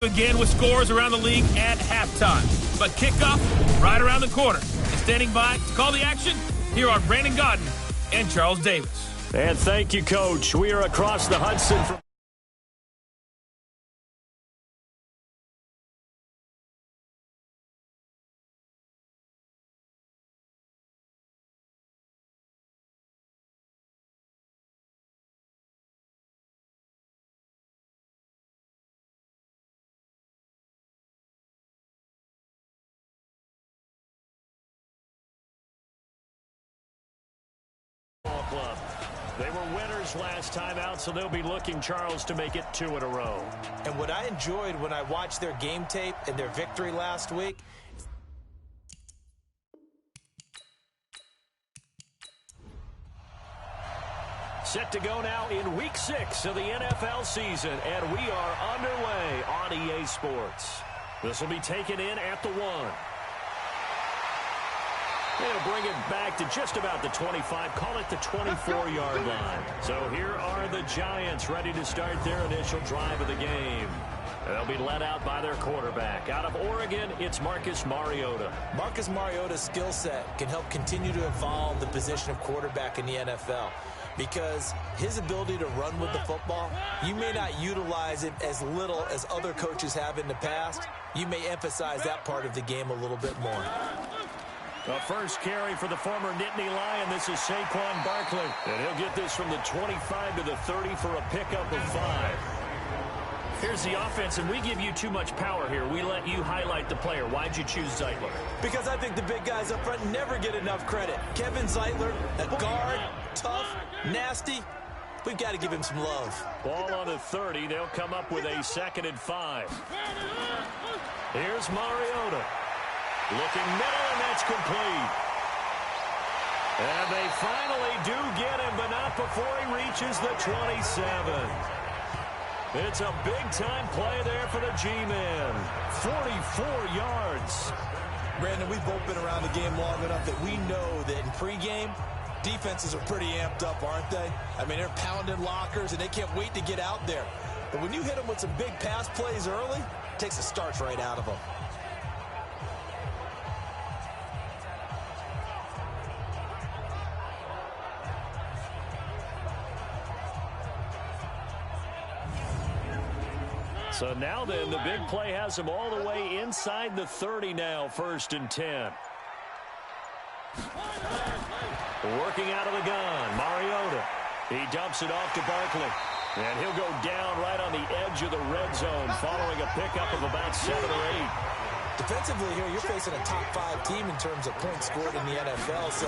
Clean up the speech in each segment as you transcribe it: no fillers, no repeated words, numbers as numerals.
Again with scores around the league at halftime. But kickoff right around the corner. And standing by to call the action, here are Brandon Godden and Charles Davis. And thank you, Coach. We are across the Hudson from club. They were winners last time out, so they'll be looking, Charles, to make it 2 in a row. And what I enjoyed when I watched their game tape and their victory last week, set to go now in Week 6 of the NFL season, and we are underway on EA Sports. This will be taken in at the 1. They'll bring it back to just about the 25, call it the 24-yard line. So here are the Giants ready to start their initial drive of the game. They'll be led out by their quarterback. Out of Oregon, it's Marcus Mariota. Marcus Mariota's skill set can help continue to evolve the position of quarterback in the NFL. Because his ability to run with the football, you may not utilize it as little as other coaches have in the past. You may emphasize that part of the game a little bit more. The first carry for the former Nittany Lion. This is Saquon Barkley. And he'll get this from the 25 to the 30 for a pickup of 5. Here's the offense, and we give you too much power here. We let you highlight the player. Why'd you choose Zeitler? Because I think the big guys up front never get enough credit. Kevin Zeitler, a guard, tough, nasty. We've got to give him some love. Ball on the 30. They'll come up with a 2nd and 5. Here's Mariota. Looking middle, and that's complete. And they finally do get him, but not before he reaches the 27. It's a big-time play there for the G-Man. 44 yards. Brandon, we've both been around the game long enough that we know that in pregame, defenses are pretty amped up, aren't they? I mean, they're pounding lockers, and they can't wait to get out there. But when you hit them with some big pass plays early, it takes the starch right out of them. So now then, the big play has him all the way inside the 30 now, 1st and 10. Working out of the gun, Mariota. He dumps it off to Barkley. And he'll go down right on the edge of the red zone following a pickup of about 7 or 8. Defensively here, you're facing a top 5 team in terms of points scored in the NFL. So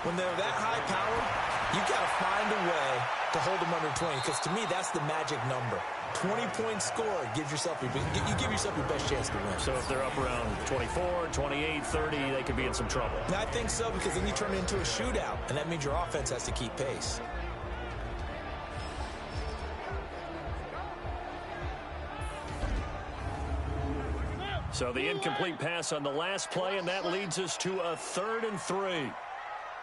when they're that high powered, you got to find a way to hold them under 20. Because to me, that's the magic number. 20 points scored, you give yourself your best chance to win. So if they're up around 24, 28, 30, they could be in some trouble. I think so, because then you turn it into a shootout, and that means your offense has to keep pace. So the incomplete pass on the last play, and that leads us to a 3rd and 3.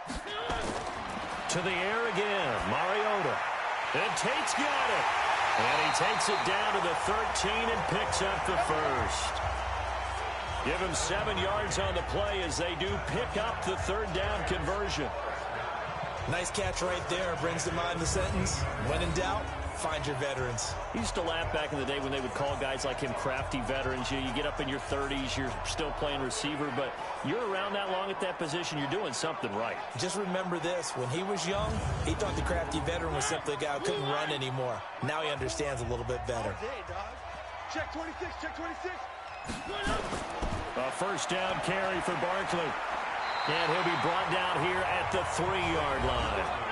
To the air again, Mariota. And Tate's got it. And he takes it down to the 13 and picks up the 1st. Give him 7 yards on the play as they do pick up the 3rd down conversion. Nice catch right there. Brings to mind the sentence, when in doubt, find your veterans. He used to laugh back in the day when they would call guys like him crafty veterans. You get up in your 30s, you're still playing receiver, but you're around that long at that position, you're doing something right. Just remember this, when he was young, he thought the crafty veteran was simply a guy who couldn't run anymore. Now he understands a little bit better. Check 26, check 26. A 1st down carry for Barkley. And he'll be brought down here at the 3-yard line.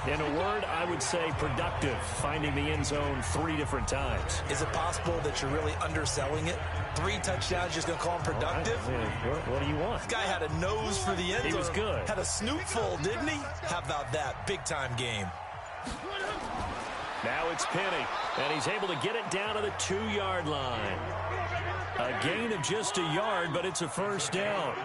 In a word, I would say productive, finding the end zone 3 different times. Is it possible that you're really underselling it? 3 touchdowns, just going to call him productive? What do you want? This guy had a nose for the end zone. He was good. Had a snoot full, didn't he? How about that? Big-time game. Now it's Penny, and he's able to get it down to the 2-yard line. A gain of just a yard, but it's a 1st down.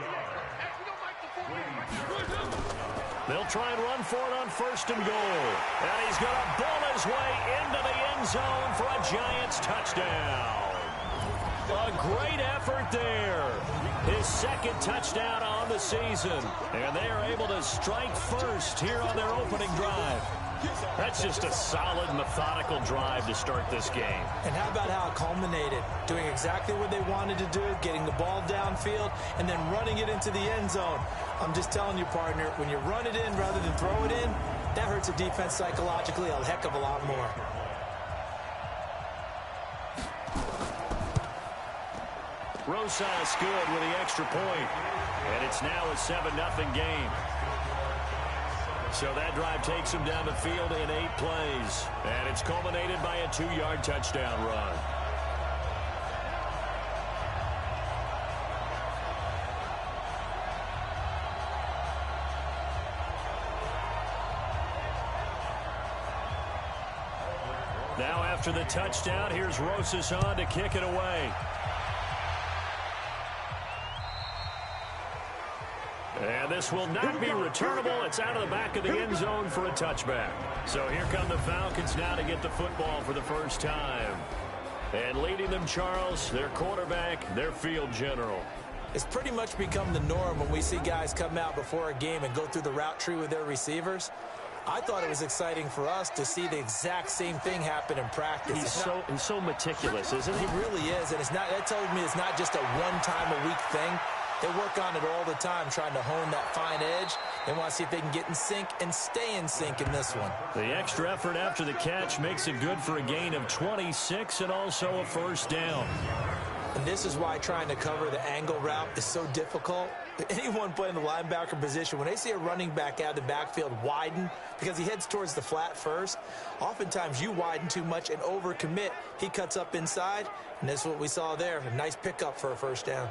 They'll try and run for it on 1st and goal. And he's going to bull his his way into the end zone for a Giants touchdown. A great effort there. His second touchdown on the season. And they are able to strike first here on their opening drive. That's just a solid, methodical drive to start this game. And how about how it culminated? Doing exactly what they wanted to do, getting the ball downfield, and then running it into the end zone. I'm just telling you, partner, when you run it in rather than throw it in, that hurts a defense psychologically a heck of a lot more. Rosas good with the extra point. And it's now a 7-0 game. So that drive takes him down the field in 8 plays. And it's culminated by a 2-yard touchdown run. Now after the touchdown, here's Rosas on to kick it away. And this will not be returnable. It's out of the back of the end zone for a touchback. So here come the Falcons now to get the football for the first time. And leading them, Charles, their quarterback, their field general. It's pretty much become the norm when we see guys come out before a game and go through the route tree with their receivers. I thought it was exciting for us to see the exact same thing happen in practice. He's so meticulous, isn't he? He really is, and that tells me it's not just a one-time-a-week thing. They work on it all the time, trying to hone that fine edge. They want to see if they can get in sync and stay in sync in this one. The extra effort after the catch makes it good for a gain of 26 and also a first down. And this is why trying to cover the angle route is so difficult. Anyone playing the linebacker position, when they see a running back out of the backfield widen because he heads towards the flat first, oftentimes you widen too much and overcommit. He cuts up inside, and that's what we saw there. A nice pickup for a first down.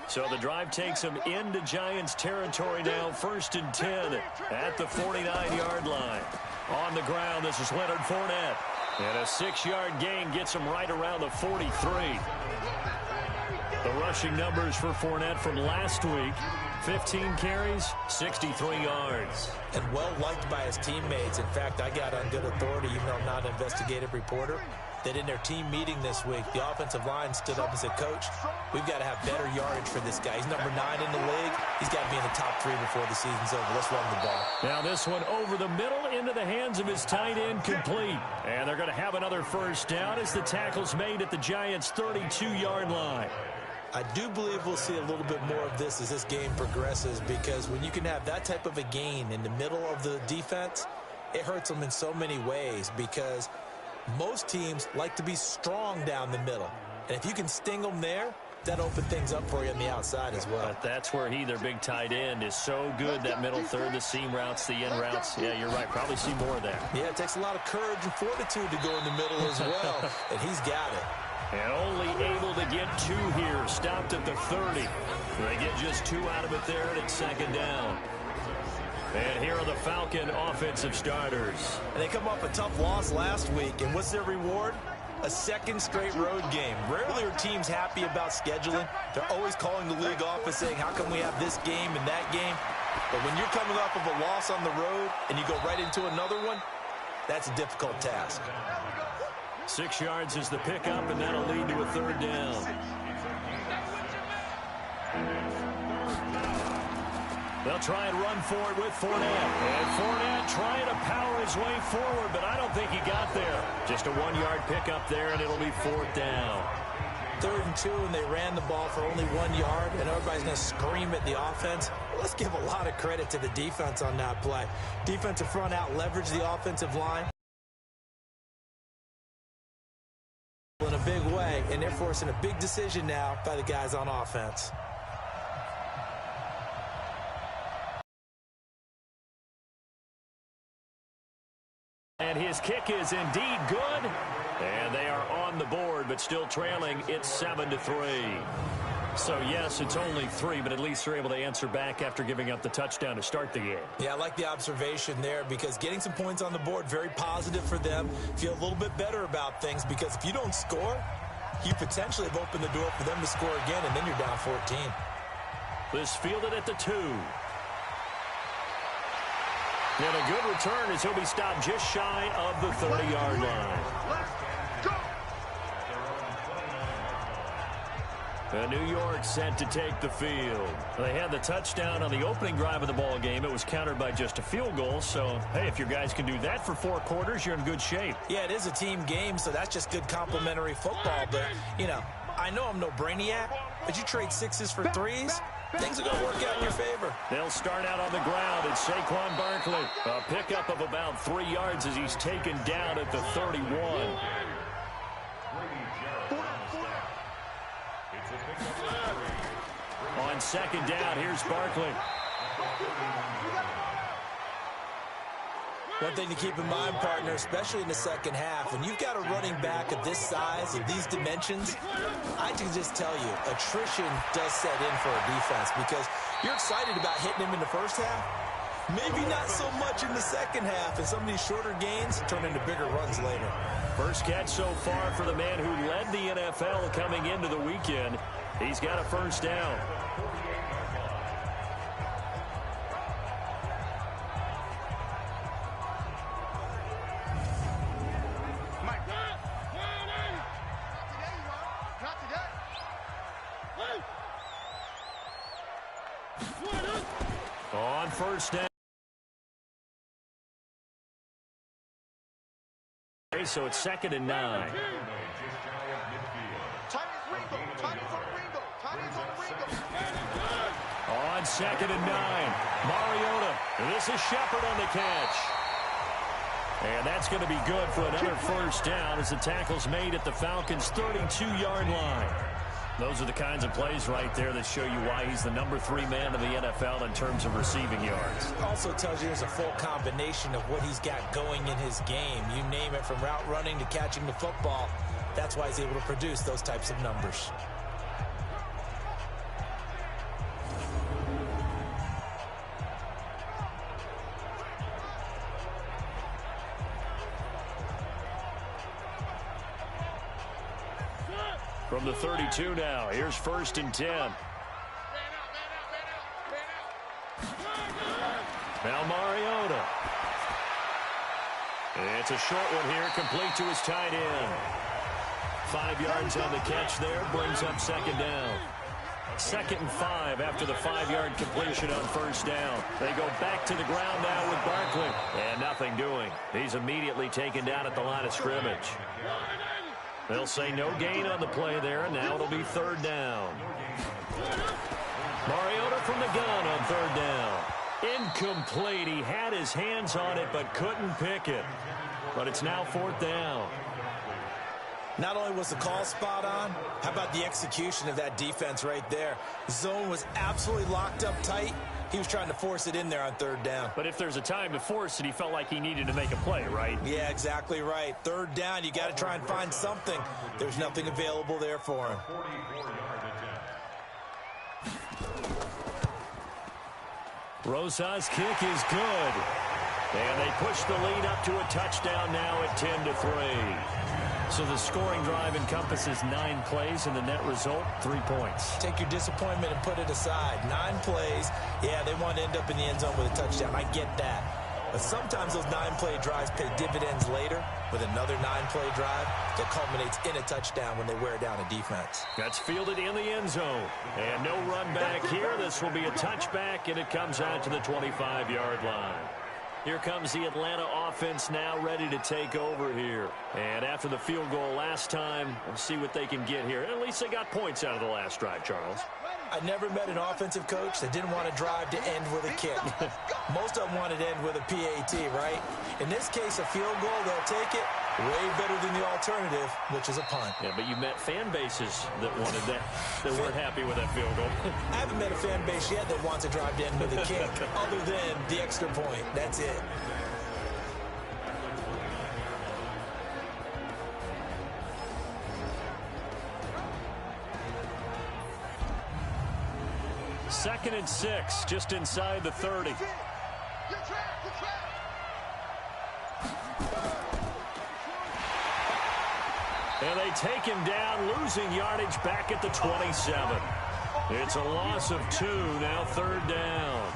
So the drive takes him into Giants territory now, 1st and 10 at the 49-yard line. On the ground, this is Leonard Fournette. And a 6-yard gain gets him right around the 43. The rushing numbers for Fournette from last week, 15 carries, 63 yards. And well-liked by his teammates. In fact, I got on good authority, even though I'm not an investigative reporter, that in their team meeting this week, the offensive line stood up and said, Coach, we've got to have better yardage for this guy. He's number 9 in the league. He's got to be in the top 3 before the season's over. Let's run the ball. Now this one over the middle into the hands of his tight end, complete. And they're going to have another first down as the tackle's made at the Giants' 32-yard line. I do believe we'll see a little bit more of this as this game progresses, because when you can have that type of a gain in the middle of the defense, it hurts them in so many ways, because most teams like to be strong down the middle. And if you can sting them there, that opens things up for you on the outside as well. But that's where their big tight end, is so good, that middle third, the seam routes, the in routes. Yeah, you're right. Probably see more of that. Yeah, it takes a lot of courage and fortitude to go in the middle as well, and he's got it. And only able to get 2 here, stopped at the 30. They get just 2 out of it there, and it's 2nd down. And here are the Falcon offensive starters. And they come off a tough loss last week, and what's their reward? A 2nd straight road game. Rarely are teams happy about scheduling. They're always calling the league office saying, how come we have this game and that game? But when you're coming off of a loss on the road and you go right into another one, that's a difficult task. 6 yards is the pickup, and that'll lead to a 3rd down. They'll try and run for it with Fournette. And Fournette trying to power his way forward, but I don't think he got there. Just a 1-yard pickup there, and it'll be 4th down. 3rd and 2, and they ran the ball for only 1 yard, and everybody's going to scream at the offense. Well, let's give a lot of credit to the defense on that play. Defensive front out leveraged the offensive line in a big way, and they're forcing a big decision now by the guys on offense. And his kick is indeed good. And they are on the board, but still trailing. It's 7-3. So, yes, it's only 3, but at least they're able to answer back after giving up the touchdown to start the game. Yeah, I like the observation there, because getting some points on the board, very positive for them. Feel a little bit better about things, because if you don't score, you potentially have opened the door for them to score again, and then you're down 14. This fielded at the 2. And a good return as he'll be stopped just shy of the 30-yard line. New York set to take the field. They had the touchdown on the opening drive of the ball game. It was countered by just a field goal. So, hey, if your guys can do that for 4 quarters, you're in good shape. Yeah, it is a team game, so that's just good complimentary football. But, you know, I know I'm no brainiac, but you trade 6s for 3s, things are going to work out in your favor. They'll start out on the ground. It's Saquon Barkley. A pickup of about 3 yards as he's taken down at the 31. On second down, here's Barkley. One thing to keep in mind, partner, especially in the second half, when you've got a running back of this size, of these dimensions, I can just tell you, attrition does set in for a defense because you're excited about hitting him in the first half. Maybe not so much in the second half, and some of these shorter gains turn into bigger runs later. First catch so far for the man who led the NFL coming into the weekend. He's got a first down. On first down. Okay, so it's 2nd and 9. On 2nd and 9. Mariota. This is Shepard on the catch. And that's going to be good for another first down as the tackle's made at the Falcons' 32-yard line. Those are the kinds of plays right there that show you why he's the number 3 man in the NFL in terms of receiving yards. Also tells you there's a full combination of what he's got going in his game. You name it, from route running to catching the football. That's why he's able to produce those types of numbers. From the 32 now, here's 1st and 10. Now Mariota. It's a short one here, complete to his tight end. 5 yards on the catch there, brings up 2nd down. 2nd and 5 after the 5-yard completion on first down. They go back to the ground now with Barkley. And nothing doing. He's immediately taken down at the line of scrimmage. They'll say no gain on the play there, and now it'll be 3rd down. Mariota from the gun on 3rd down. Incomplete. He had his hands on it, but couldn't pick it. But it's now 4th down. Not only was the call spot on, how about the execution of that defense right there? Zone was absolutely locked up tight. He was trying to force it in there on 3rd down. But if there's a time to force it, he felt like he needed to make a play, right? Yeah, exactly right. 3rd down, you got to try and find something. There's nothing available there for him. Rosa's kick is good. And they push the lead up to a touchdown now at 10-3. So the scoring drive encompasses 9 plays, and the net result, 3 points. Take your disappointment and put it aside. 9 plays. Yeah, they want to end up in the end zone with a touchdown. I get that. But sometimes those 9-play drives pay dividends later with another 9-play drive that culminates in a touchdown when they wear down a defense. That's fielded in the end zone. And no run back here. This will be a touchback, and it comes out to the 25-yard line. Here comes the Atlanta offense now ready to take over here. And after the field goal last time, we'll see what they can get here. At least they got points out of the last drive, Charles. I never met an offensive coach that didn't want to drive to end with a kick. Most of them wanted to end with a PAT, right? In this case, a field goal, they'll take it. Way better than the alternative, which is a punt. Yeah, but you met fan bases that wanted that, that weren't happy with that field goal. I haven't met a fan base yet that wants to drive to end with a kick, other than the extra point. That's it. Second and 6, just inside the 30. And they take him down, losing yardage back at the 27. It's a loss of 2, now 3rd down.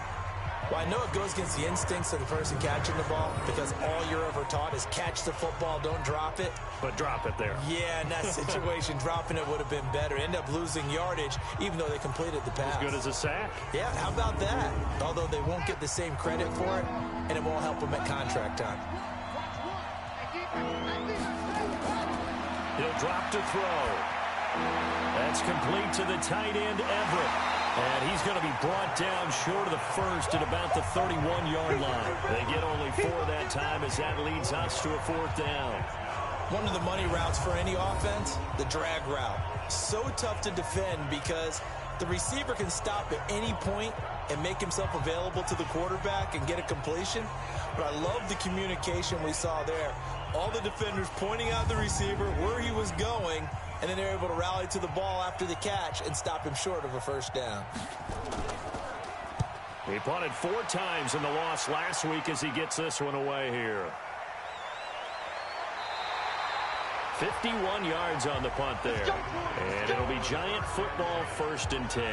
Well, I know it goes against the instincts of the person catching the ball because all you're ever taught is catch the football, don't drop it. But drop it there. Yeah, in that situation, dropping it would have been better. End up losing yardage, even though they completed the pass. As good as a sack. Yeah, how about that? Although they won't get the same credit for it, and it won't help them at contract time. He'll drop to throw. That's complete to the tight end, Everett. And he's going to be brought down short of the first at about the 31-yard line. They get only 4 that time as that leads us to a 4th down. One of the money routes for any offense, the drag route. So tough to defend because the receiver can stop at any point and make himself available to the quarterback and get a completion. But I love the communication we saw there. All the defenders pointing out the receiver, where he was going, and then they're able to rally to the ball after the catch and stop him short of a 1st down. He punted 4 times in the loss last week as he gets this one away here. 51 yards on the punt there. And it'll be Giant football 1st and 10.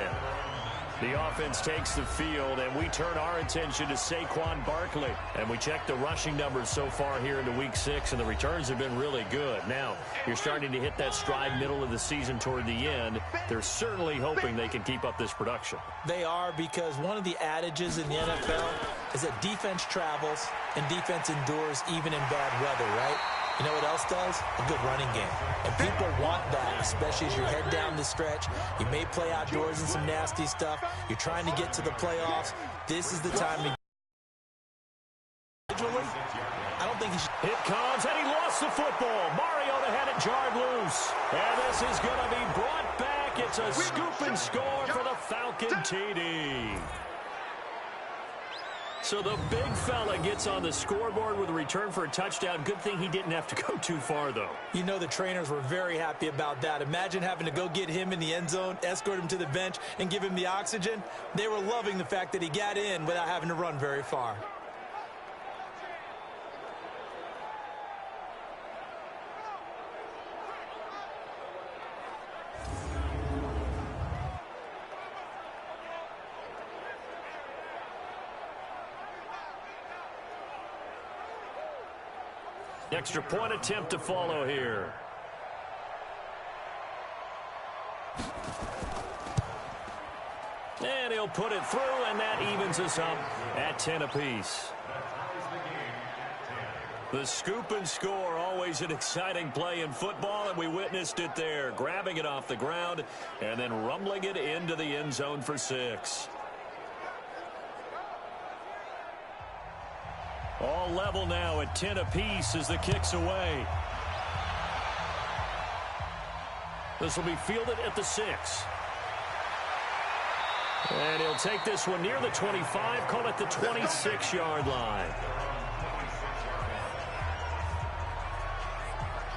The offense takes the field, and we turn our attention to Saquon Barkley. And we check the rushing numbers so far here into Week 6, and the returns have been really good. Now, you're starting to hit that stride middle of the season toward the end. They're certainly hoping they can keep up this production. They are, because one of the adages in the NFL is that defense travels and defense endures even in bad weather, right? You know what else does? A good running game. And people want that, especially as you head down the stretch. You may play outdoors in some nasty stuff. You're trying to get to the playoffs. This is the time to... I don't think he should... It comes, and he lost the football. Mariota had it jarred loose. And this is going to be brought back. It's a scoop and score for the Falcon TD. So the big fella gets on the scoreboard with a return for a touchdown. Good thing he didn't have to go too far, though. You know the trainers were very happy about that. Imagine having to go get him in the end zone, escort him to the bench, and give him the oxygen. They were loving the fact that he got in without having to run very far. Extra point attempt to follow here. And he'll put it through, and that evens us up at 10 apiece. The scoop and score, always an exciting play in football, and we witnessed it there. Grabbing it off the ground and then rumbling it into the end zone for 6. All level now at 10 apiece as the kick's away. This will be fielded at the 6. And he'll take this one near the 25, call it the 26-yard line.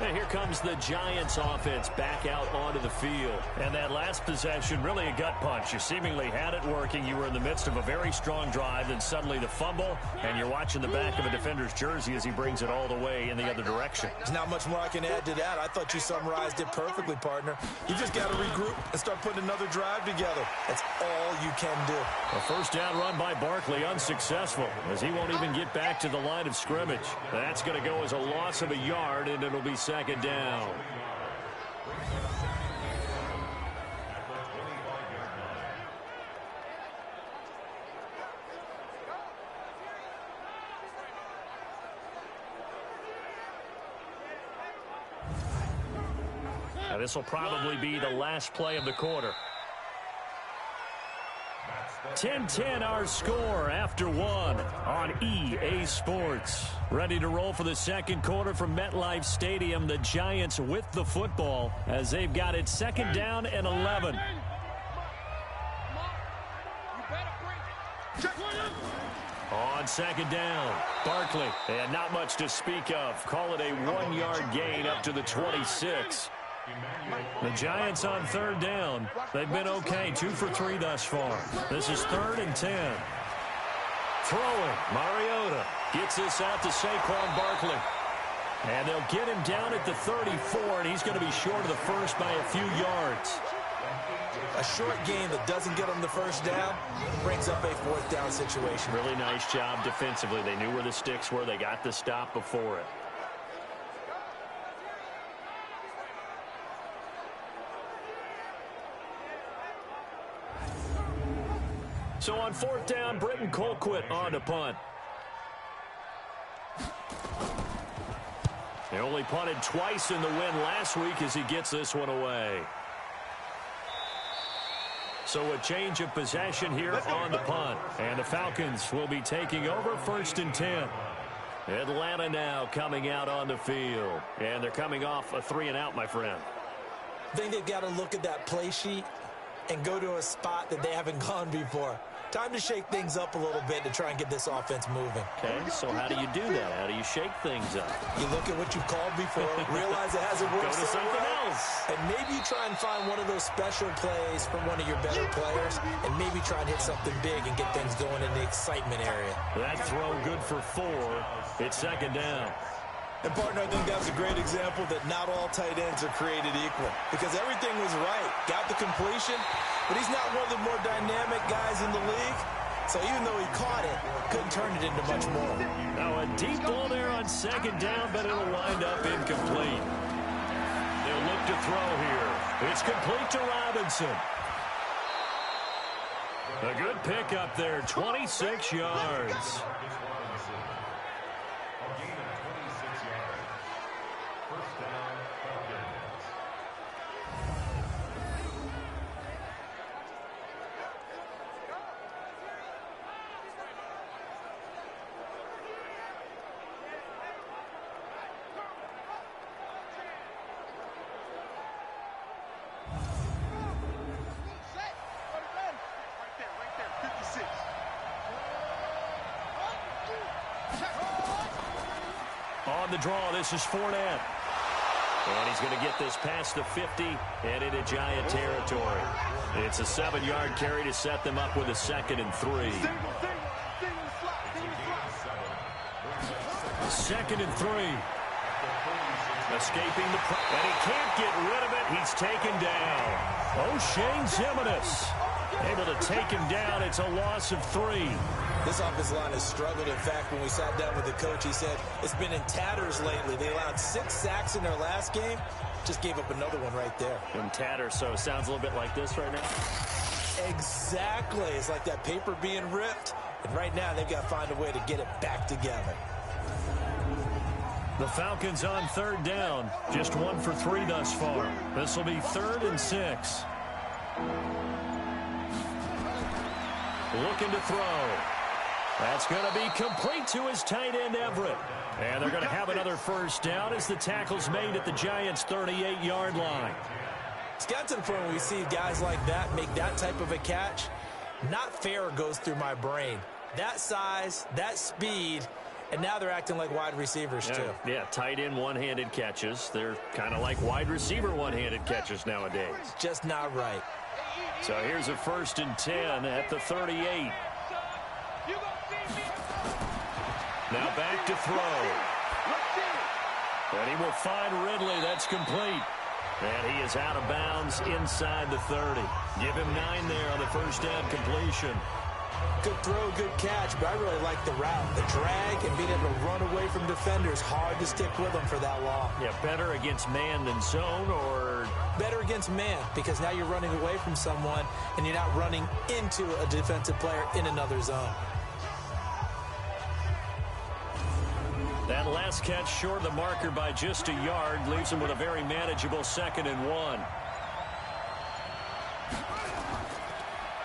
And here comes the Giants offense back out onto the field. And that last possession, really a gut punch. You seemingly had it working. You were in the midst of a very strong drive, then suddenly the fumble, and you're watching the back of a defender's jersey as he brings it all the way in the other direction. There's not much more I can add to that. I thought you summarized it perfectly, partner. You just got to regroup and start putting another drive together. That's all you can do. A first down run by Barkley, unsuccessful, as he won't even get back to the line of scrimmage. That's going to go as a loss of a yard, and it'll be second down. Now this will probably be the last play of the quarter. 10-10 our score after 1 on EA Sports. Ready to roll for the second quarter from MetLife Stadium. The Giants with the football as they've got it second down and 11. On second down, Barkley, and not much to speak of. Call it a 1-yard gain up to the 26. The Giants on third down. They've been okay, 2 for 3 thus far. This is 3rd and 10. Throwing, Mariota gets this out to Saquon Barkley. And they'll get him down at the 34, and he's going to be short of the first by a few yards. A short game that doesn't get them the first down brings up a fourth down situation. Really nice job defensively. They knew where the sticks were. They got the stop before it. So on fourth down, Britton Colquitt on to punt. They only punted twice in the win last week as he gets this one away. So a change of possession here on the punt. And the Falcons will be taking over 1st and 10. Atlanta now coming out on the field. And they're coming off a 3-and-out, my friend. I think they've got to look at that play sheet and go to a spot that they haven't gone before. Time to shake things up a little bit to try and get this offense moving. Okay, so how do you do that? How do you shake things up? You look at what you've called before, realize it hasn't worked Go to something else. and maybe you try and find one of those special plays from one of your better players, and maybe try and hit something big and get things going in the excitement area. That throw good for 4. It's 2nd down. And, partner, I think that's a great example that not all tight ends are created equal, because everything was right. Got the completion, but he's not one of the more dynamic guys in the league. So even though he caught it, couldn't turn it into much more. Now a deep ball there on 2nd down, but it'll wind up incomplete. They'll look to throw here. It's complete to Robinson. A good pickup there, 26 yards. On the draw, this is Fournette. And he's going to get this past the 50 and into Giant territory. It's a 7-yard carry to set them up with a 2nd and 3. 2nd and 3. Escaping the and he can't get rid of it. He's taken down. O'Shane Ximines able to take him down. It's a loss of 3. This offensive line has struggled. In fact, when we sat down with the coach, he said it's been in tatters lately. They allowed 6 sacks in their last game. Just gave up another one right there. In tatters, so it sounds a little bit like this right now. Exactly. It's like that paper being ripped. And right now, they've got to find a way to get it back together. The Falcons on 3rd down. Just 1 for 3 thus far. This will be 3rd and 6. Looking to throw. That's going to be complete to his tight end, Everett. And they're going to have another 1st down as the tackle's made at the Giants' 38-yard line. It's got to the point where we see guys like that make that type of a catch. Not fair goes through my brain. That size, that speed, and now they're acting like wide receivers too. Yeah, tight end one-handed catches. They're kind of like wide receiver one-handed catches nowadays. Just not right. So here's a 1st and 10 at the 38. Now back to throw. And he will find Ridley. That's complete. And he is out of bounds inside the 30. Give him 9 there on the 1st down completion. Good throw, good catch, but I really like the route. The drag and being able to run away from defenders. Hard to stick with them for that long. Yeah, better against man than zone, or better against man, because now you're running away from someone and you're not running into a defensive player in another zone. That last catch short of the marker by just a yard leaves him with a very manageable 2nd and 1.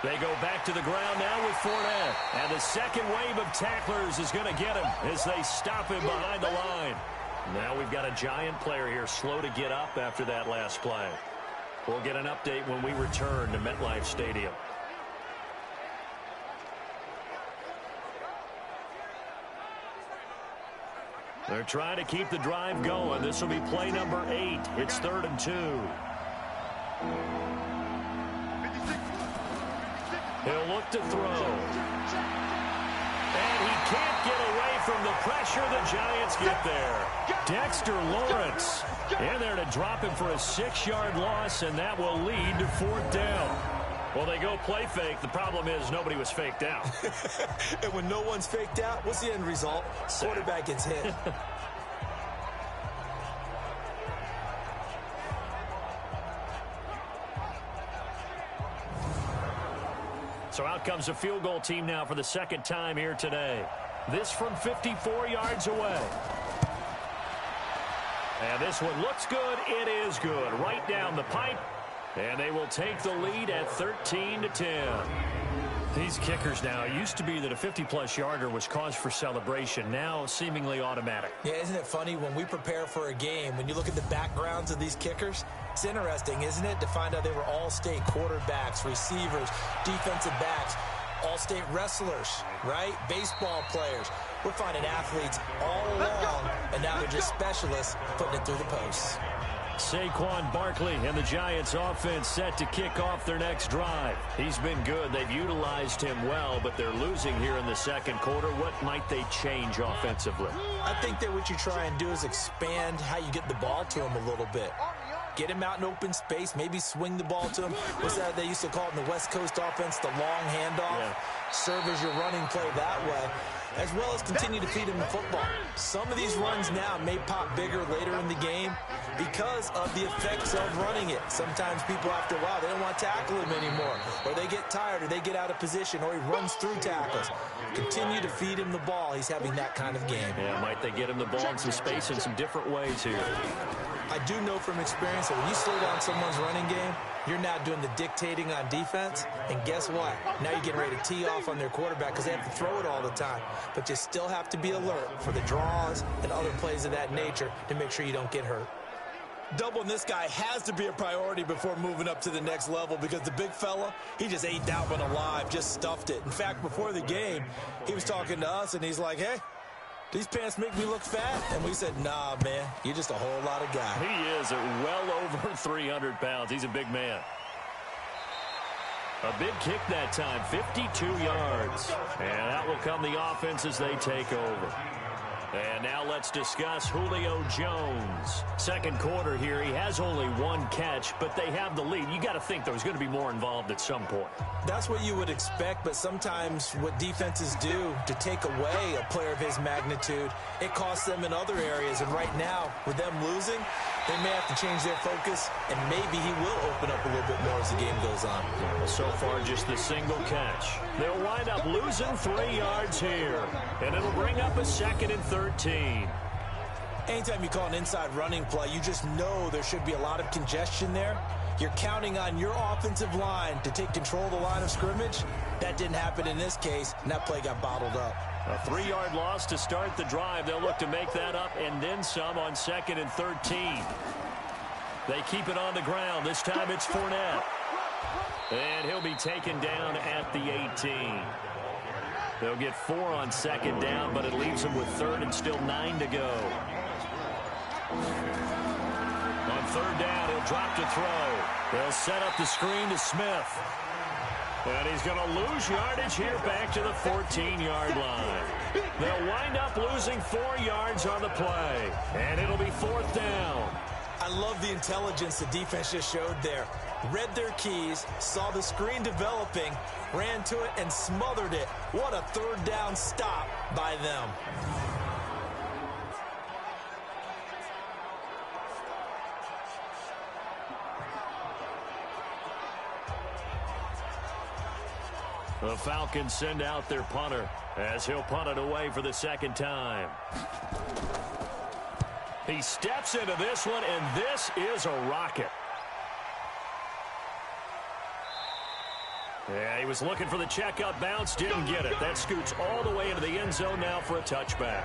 They go back to the ground now with Fournette. And the second wave of tacklers is going to get him as they stop him behind the line. Now we've got a Giant player here slow to get up after that last play. We'll get an update when we return to MetLife Stadium. They're trying to keep the drive going. This will be play number 8. It's 3rd and 2. He'll look to throw. And he can't get away from the pressure. The Giants get there. Dexter Lawrence in there to drop him for a 6-yard loss, and that will lead to 4th down. Well, they go play fake. The problem is nobody was faked out. And when no one's faked out, what's the end result? Quarterback gets hit. So out comes a field goal team now for the 2nd time here today. This from 54 yards away. And this one looks good. It is good. Right down the pipe. And they will take the lead at 13-10. These kickers now, it used to be that a 50-plus yarder was cause for celebration. Now seemingly automatic. Yeah, isn't it funny when we prepare for a game, when you look at the backgrounds of these kickers, it's interesting, isn't it, to find out they were all-state quarterbacks, receivers, defensive backs, all-state wrestlers, right? Baseball players. We're finding athletes all along, and now they're just specialists putting it through the posts. Saquon Barkley and the Giants offense set to kick off their next drive. He's been good. They've utilized him well, but they're losing here in the 2nd quarter. What might they change offensively? I think that what you try and do is expand how you get the ball to him a little bit. Get him out in open space, maybe swing the ball to him. What's that they used to call it in the West Coast offense, the long handoff? Yeah. Serve as your running play that way, as well as continue to feed him the football. Some of these runs now may pop bigger later in the game because of the effects of running it. Sometimes people, after a while, they don't want to tackle him anymore, or they get tired, or they get out of position, or he runs through tackles. Continue to feed him the ball. He's having that kind of game. Yeah, might they get him the ball in some space in some different ways here. I do know from experience that when you slow down someone's running game, you're now doing the dictating on defense, and guess what? Now you're getting ready to tee off on their quarterback because they have to throw it all the time. But you still have to be alert for the draws and other plays of that nature to make sure you don't get hurt. Doubling this guy has to be a priority before moving up to the next level because the big fella, he just ate that one alive, just stuffed it. In fact, before the game, he was talking to us, and he's like, hey, these pants make me look fat? And we said, nah, man, you're just a whole lot of guy. He is at well over 300 pounds. He's a big man. A big kick that time, 52 yards. And out will come the offense as they take over. And now let's discuss Julio Jones. 2nd quarter here. He has only 1 catch, but they have the lead. You got to think there's going to be more involved at some point. That's what you would expect, but sometimes what defenses do to take away a player of his magnitude, it costs them in other areas. And right now, with them losing, they may have to change their focus, and maybe he will open up a little bit more as the game goes on. So far, just the single catch. They'll wind up losing 3 yards here, and it'll bring up a 2nd and 13. Anytime you call an inside running play, you just know there should be a lot of congestion there. You're counting on your offensive line to take control of the line of scrimmage. That didn't happen in this case, and that play got bottled up. A 3-yard loss to start the drive. They'll look to make that up and then some on 2nd and 13. They keep it on the ground. This time it's Fournette. And he'll be taken down at the 18. They'll get 4 on 2nd down, but it leaves them with 3rd and still 9 to go. On 3rd down, he'll drop to throw. They'll set up the screen to Smith. And he's going to lose yardage here back to the 14-yard line. They'll wind up losing 4 yards on the play. And it'll be 4th down. I love the intelligence the defense just showed there. Read their keys, saw the screen developing, ran to it, and smothered it. What a 3rd down stop by them. The Falcons send out their punter as he'll punt it away for the 2nd time. He steps into this one, and this is a rocket. Yeah, he was looking for the checkup bounce, didn't get it. That scoots all the way into the end zone now for a touchback.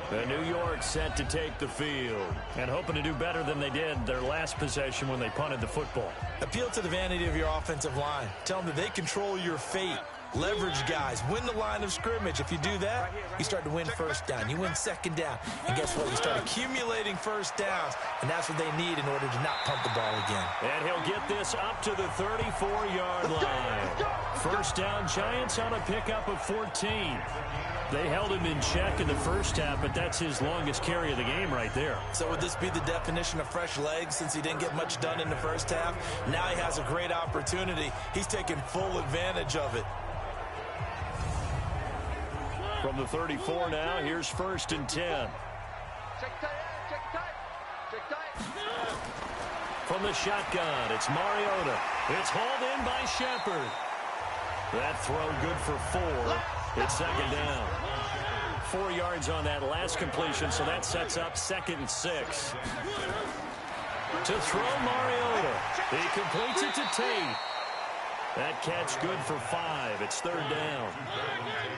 The New York set to take the field and hoping to do better than they did their last possession when they punted the football. Appeal to the vanity of your offensive line. Tell them that they control your fate. leverage guys, win the line of scrimmage. If you do that, you start to win first down. You win second down. And guess what? You start accumulating first downs, and that's what they need in order to not punt the ball again. And he'll get this up to the 34-yard line. First down, Giants on a pickup of 14. They held him in check in the first half, but that's his longest carry of the game right there. So would this be the definition of fresh legs since he didn't get much done in the first half? Now he has a great opportunity. He's taking full advantage of it. From the 34 now, here's 1st and 10. Check tight. From the shotgun, it's Mariota. It's hauled in by Shepard. That throw good for 4. It's second down. 4 yards on that last completion, so that sets up 2nd and 6. To throw Mariota. He completes it to Tate. That catch good for 5. It's 3rd down.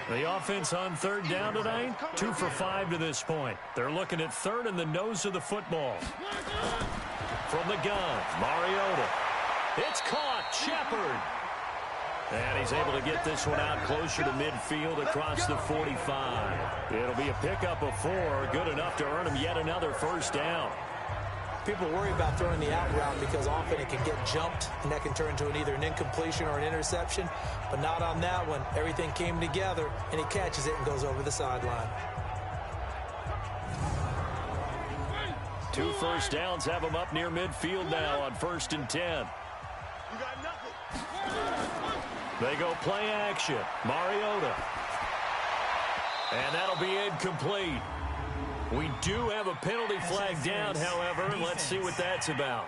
The offense on 3rd down tonight, 2 for 5 to this point. They're looking at 3rd in the nose of the football. From the gun, Mariota. It's caught. Shepard. And he's able to get this one out closer to midfield across the 45. It'll be a pickup of 4, good enough to earn him yet another first down. People worry about throwing the out route because often it can get jumped, and that can turn into either an incompletion or an interception. But not on that one. Everything came together, and he catches it and goes over the sideline. 2 first downs have him up near midfield now on 1st and 10. You got nothing. They go play action. Mariota. And that'll be incomplete. We do have a penalty flag down, however. Let's see what that's about.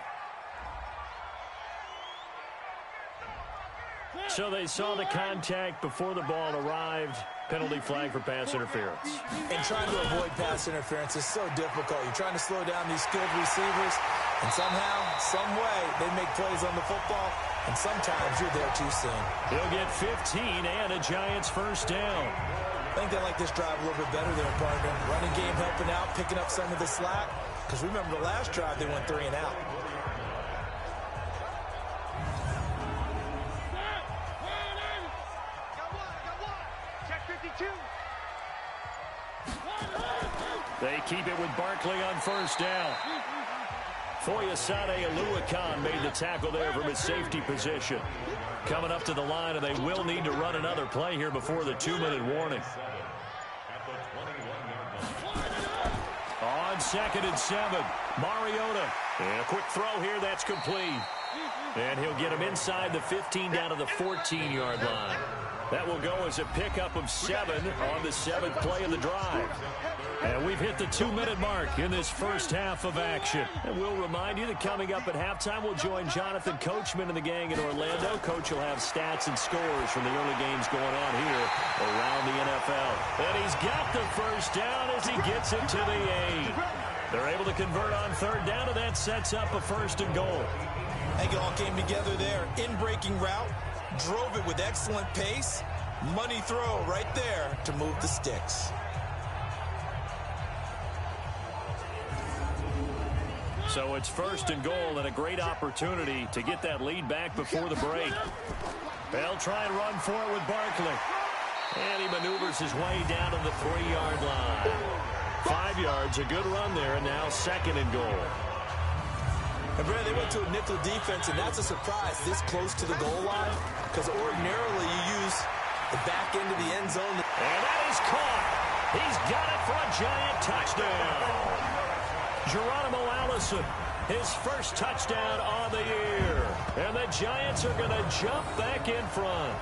So they saw the contact before the ball arrived. Penalty flag for pass interference. And trying to avoid pass interference is so difficult. You're trying to slow down these skilled receivers, and somehow, some way, they make plays on the football, and sometimes you're there too soon. He'll get 15 and a Giants first down. I think they like this drive a little bit better there, partner. Running game helping out, picking up some of the slack. Because remember the last drive, they went 3 and out. Got one. Check 52. They keep it with Barkley on first down. Foyesade Aluakan made the tackle there from his safety position. Coming up to the line, and they will need to run another play here before the 2-minute warning. On 2nd and 7, Mariota. And a quick throw here, that's complete. And he'll get him inside the 15 down to the 14-yard line. That will go as a pickup of 7 on the 7th play of the drive. And we've hit the 2-minute mark in this first half of action. And we'll remind you that coming up at halftime, we'll join Jonathan Coachman and the gang in Orlando. Coach will have stats and scores from the early games going on here around the NFL. And he's got the first down as he gets it to the 8. They're able to convert on 3rd down, and that sets up a 1st and goal. I think it all came together there. In-breaking route, drove it with excellent pace. Money throw right there to move the sticks. So it's 1st and goal, and a great opportunity to get that lead back before the break. They'll try and run for it with Barkley. And he maneuvers his way down to the 3-yard line. 5 yards, a good run there, and now 2nd and goal. And Brad, they went to a nickel defense, and that's a surprise this close to the goal line, because ordinarily you use the back end of the end zone. And that is caught. He's got it for a Giant touchdown. Geronimo Allison, his first touchdown on the year. And the Giants are going to jump back in front.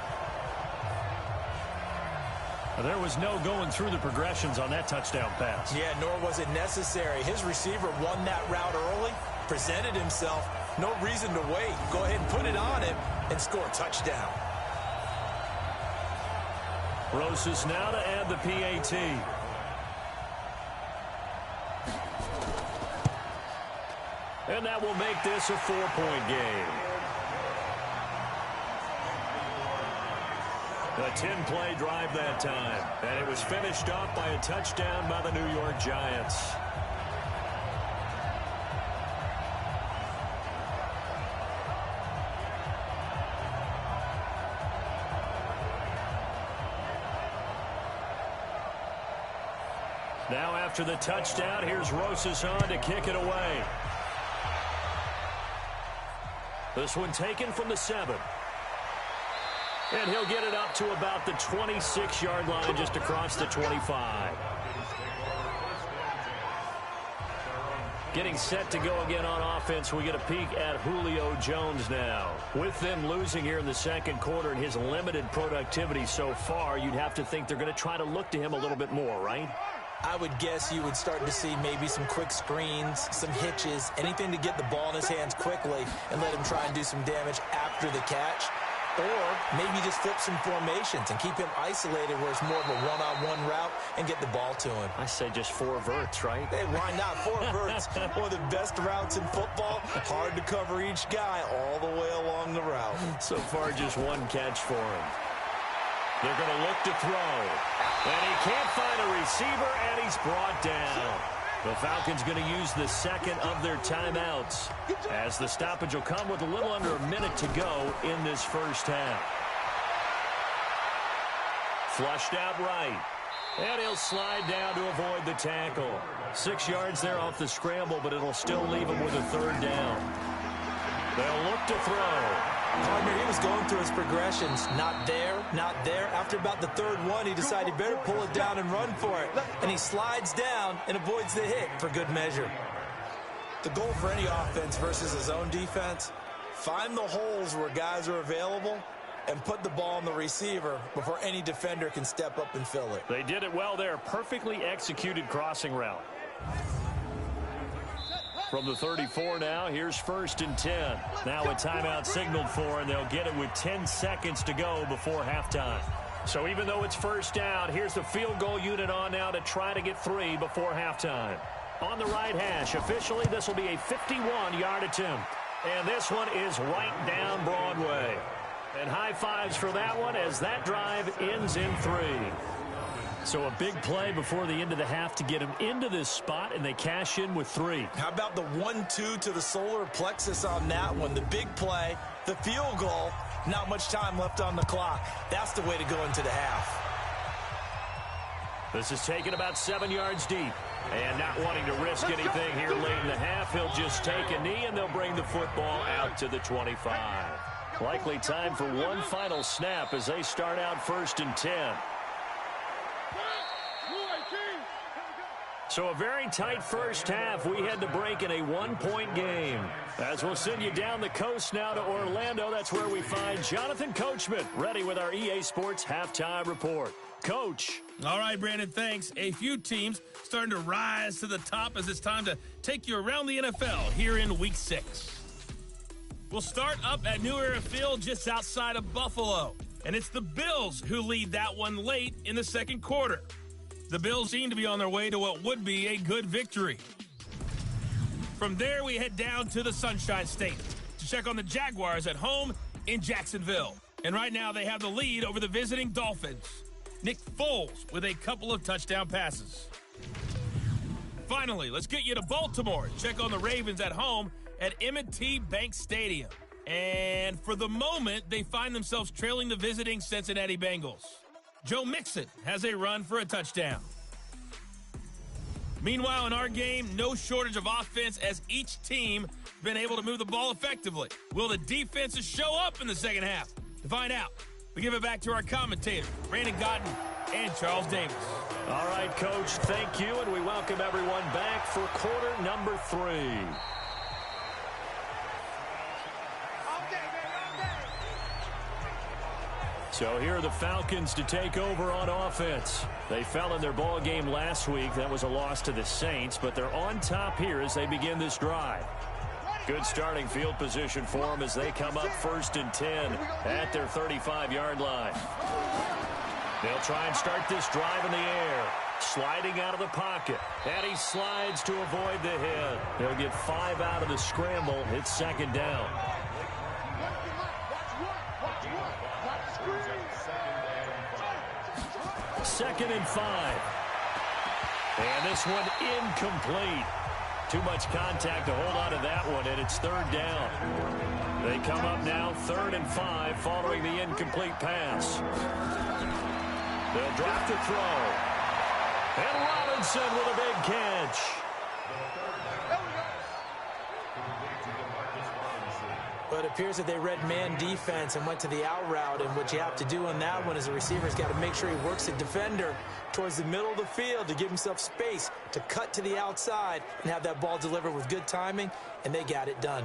There was no going through the progressions on that touchdown pass. Yeah, nor was it necessary. His receiver won that route early, presented himself. No reason to wait. Go ahead and put it on him and score a touchdown. Rosas now to add the PAT. And that will make this a 4-point game. A 10-play drive that time. And it was finished off by a touchdown by the New York Giants. Now after the touchdown, here's Rosas on to kick it away. This one taken from the 7. And he'll get it up to about the 26-yard line, just across the 25. Getting set to go again on offense, we get a peek at Julio Jones now. With them losing here in the second quarter and his limited productivity so far, you'd have to think they're going to try to look to him a little bit more, right? I would guess you would start to see maybe some quick screens, some hitches, anything to get the ball in his hands quickly and let him try and do some damage after the catch. Or maybe just flip some formations and keep him isolated where it's more of a one-on-one route and get the ball to him. I say just 4 verts, right? Hey, why not? 4 verts, one of the best routes in football. Hard to cover each guy all the way along the route. So far, just 1 catch for him. They're going to look to throw. And he can't find a receiver, and he's brought down. The Falcons going to use the second of their timeouts, as the stoppage will come with a little under a minute to go in this first half. Flushed out right. And he'll slide down to avoid the tackle. 6 yards there off the scramble, but it'll still leave him with a 3rd down. They'll look to throw. Partner, he was going through his progressions. Not there, not there. After about the 3rd one, he decided he better pull it down and run for it. And he slides down and avoids the hit for good measure. The goal for any offense versus his own defense, find the holes where guys are available and put the ball on the receiver before any defender can step up and fill it. They did it well there. Perfectly executed crossing route. From the 34 now, here's 1st and 10. Now a timeout signaled for, and they'll get it with 10 seconds to go before halftime. So even though it's 1st down, here's the field goal unit on now to try to get 3 before halftime. On the right hash, officially this will be a 51-yard attempt. And this one is right down Broadway. And high fives for that one as that drive ends in 3. So a big play before the end of the half to get him into this spot, and they cash in with 3. How about the 1-2 to the solar plexus on that one? The big play, the field goal, not much time left on the clock. That's the way to go into the half. This is taken about 7 yards deep. And not wanting to risk anything here late in the half, he'll just take a knee, and they'll bring the football out to the 25. Likely time for one final snap as they start out 1st and 10. So a very tight first half. We had to break in a 1-point game. As we'll send you down the coast now to Orlando, that's where we find Jonathan Coachman, ready with our EA Sports Halftime Report. Coach. All right, Brandon, thanks. A few teams starting to rise to the top as it's time to take you around the NFL here in Week 6. We'll start up at New Era Field just outside of Buffalo. And it's the Bills who lead that one late in the second quarter. The Bills seem to be on their way to what would be a good victory. From there, we head down to the Sunshine State to check on the Jaguars at home in Jacksonville. And right now, they have the lead over the visiting Dolphins. Nick Foles with a couple of touchdown passes. Finally, let's get you to Baltimore. Check on the Ravens at home at M&T Bank Stadium. And for the moment, they find themselves trailing the visiting Cincinnati Bengals. Joe Mixon has a run for a touchdown. Meanwhile, in our game, no shortage of offense as each team been able to move the ball effectively. Will the defenses show up in the second half? To find out, we give it back to our commentators, Brandon Godden and Charles Davis. All right, Coach, thank you, and we welcome everyone back for quarter number 3. So here are the Falcons to take over on offense. They fell in their ball game last week. That was a loss to the Saints, but they're on top here as they begin this drive. Good starting field position for them as they come up 1st and 10 at their 35-yard line. They'll try and start this drive in the air. Sliding out of the pocket. And he slides to avoid the hit. They'll get 5 out of the scramble. It's 2nd down. Second and 5. And this one incomplete. Too much contact to hold on to that one, and it's 3rd down. They come up now 3rd and 5 following the incomplete pass. They'll drop to throw. And Robinson with a big catch. But it appears that they read man defense and went to the out route, and what you have to do on that one is the receiver's got to make sure he works the defender towards the middle of the field to give himself space to cut to the outside and have that ball delivered with good timing, and they got it done.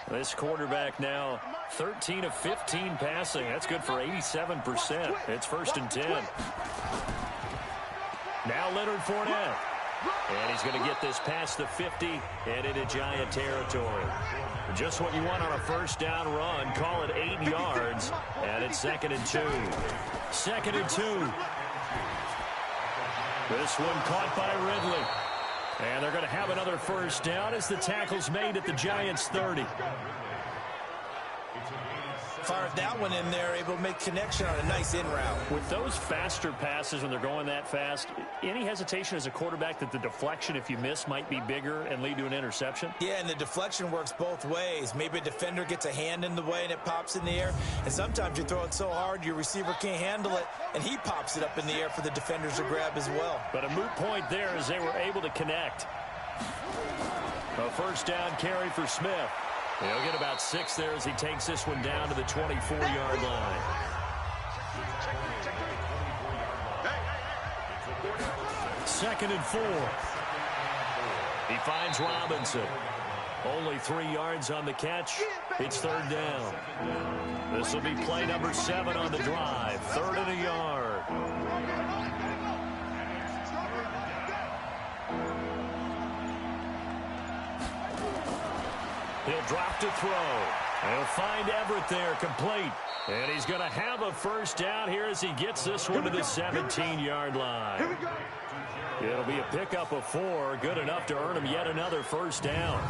This quarterback now 13 of 15 passing. That's good for 87%. It's 1st and 10. Now Leonard Fournette. And he's going to get this past the 50 and into Giant territory. Just what you want on a first down run. Call it 8 yards. And it's 2nd and 2. 2nd and 2. This one caught by Ridley. And they're going to have another first down as the tackle's made at the Giants' 30. Fired that one in there, able to make connection on a nice in route. With those faster passes when they're going that fast, any hesitation as a quarterback that the deflection, if you miss, might be bigger and lead to an interception? Yeah, and the deflection works both ways. Maybe a defender gets a hand in the way and it pops in the air. And sometimes you throw it so hard your receiver can't handle it, and he pops it up in the air for the defenders to grab as well. But a moot point there as they were able to connect. A first down carry for Smith. He'll get about 6 there as he takes this one down to the 24-yard line. Second and 4. He finds Robinson. Only 3 yards on the catch. It's 3rd down. This will be play number 7 on the drive. 3rd and a yard. He'll drop to throw. He'll find Everett there, complete. And he's going to have a first down here as he gets this one to the 17-yard line. It'll be a pickup of 4, good enough to earn him yet another first down.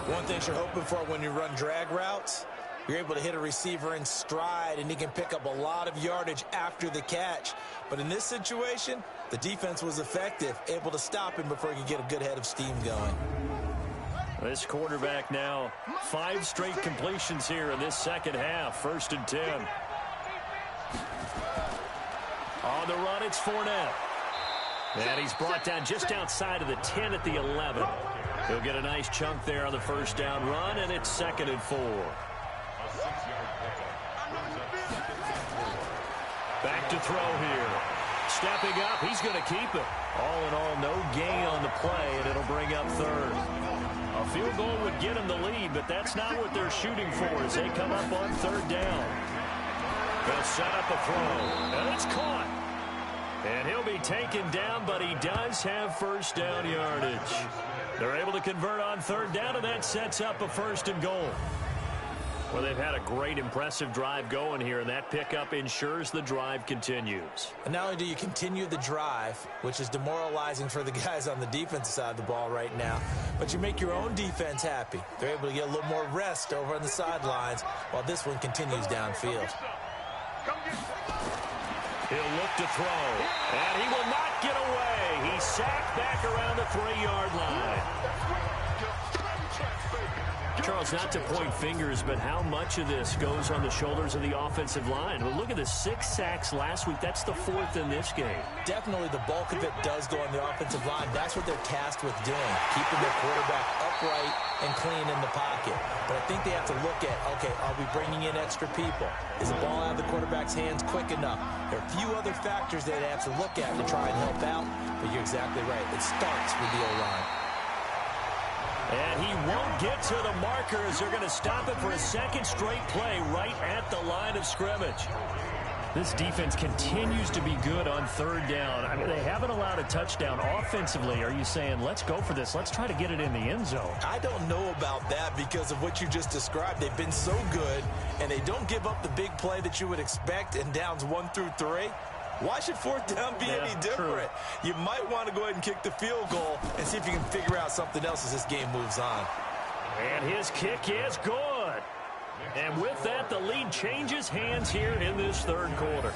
One thing you're hoping for when you run drag routes, you're able to hit a receiver in stride, and he can pick up a lot of yardage after the catch. But in this situation, the defense was effective, able to stop him before he could get a good head of steam going. This quarterback now 5 straight completions here in this second half. 1st and 10. On the run, it's Fournette. And he's brought down just outside of the 10 at the 11. He'll get a nice chunk there on the first down run, and it's 2nd and 4. Back to throw here. Stepping up, he's going to keep it. All in all, no gain on the play, and it'll bring up 3rd. A field goal would get him the lead, but that's not what they're shooting for as they come up on 3rd down. They'll set up a throw, and it's caught. And he'll be taken down, but he does have first down yardage. They're able to convert on 3rd down, and that sets up a 1st and goal. Well, they've had a great, impressive drive going here, and that pickup ensures the drive continues. And not only do you continue the drive, which is demoralizing for the guys on the defensive side of the ball right now, but you make your own defense happy. They're able to get a little more rest over on the sidelines while this one continues downfield. He'll look to throw, and he will not get away. He's sacked back around the 3-yard line. Charles, not to point fingers, but how much of this goes on the shoulders of the offensive line? Well, look at the 6 sacks last week. That's the 4th in this game. Definitely the bulk of it does go on the offensive line. That's what they're tasked with doing, keeping their quarterback upright and clean in the pocket. But I think they have to look at, okay, are we bringing in extra people? Is the ball out of the quarterback's hands quick enough? There are a few other factors that they have to look at to try and help out, but you're exactly right. It starts with the O-line. And he won't get to the marker as they're going to stop it for a 2nd straight play right at the line of scrimmage. This defense continues to be good on 3rd down. I mean, they haven't allowed a touchdown offensively. Are you saying, let's go for this? Let's try to get it in the end zone. I don't know about that because of what you just described. They've been so good, and they don't give up the big play that you would expect in downs 1 through 3. Why should 4th down be any different? True. You might want to go ahead and kick the field goal and see if you can figure out something else as this game moves on. And his kick is good. And with that, the lead changes hands here in this 3rd quarter.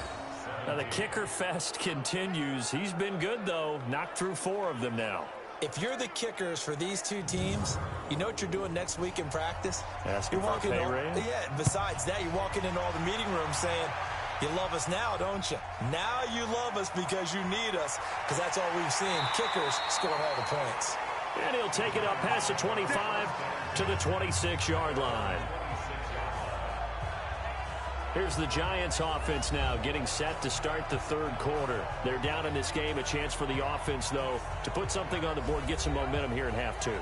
Now, the kicker fest continues. He's been good, though. Knocked through 4 of them now. If you're the kickers for these 2 teams, you know what you're doing next week in practice? Asking for a pay raise? Yeah, besides that, you're walking into all the meeting rooms saying, You love us now, don't you? Now you love us because you need us, because that's all we've seen. Kickers scoring all the points. And he'll take it up past the 25 to the 26-yard line. Here's the Giants offense now getting set to start the third quarter. They're down in this game. A chance for the offense, though, to put something on the board, get some momentum here in half two.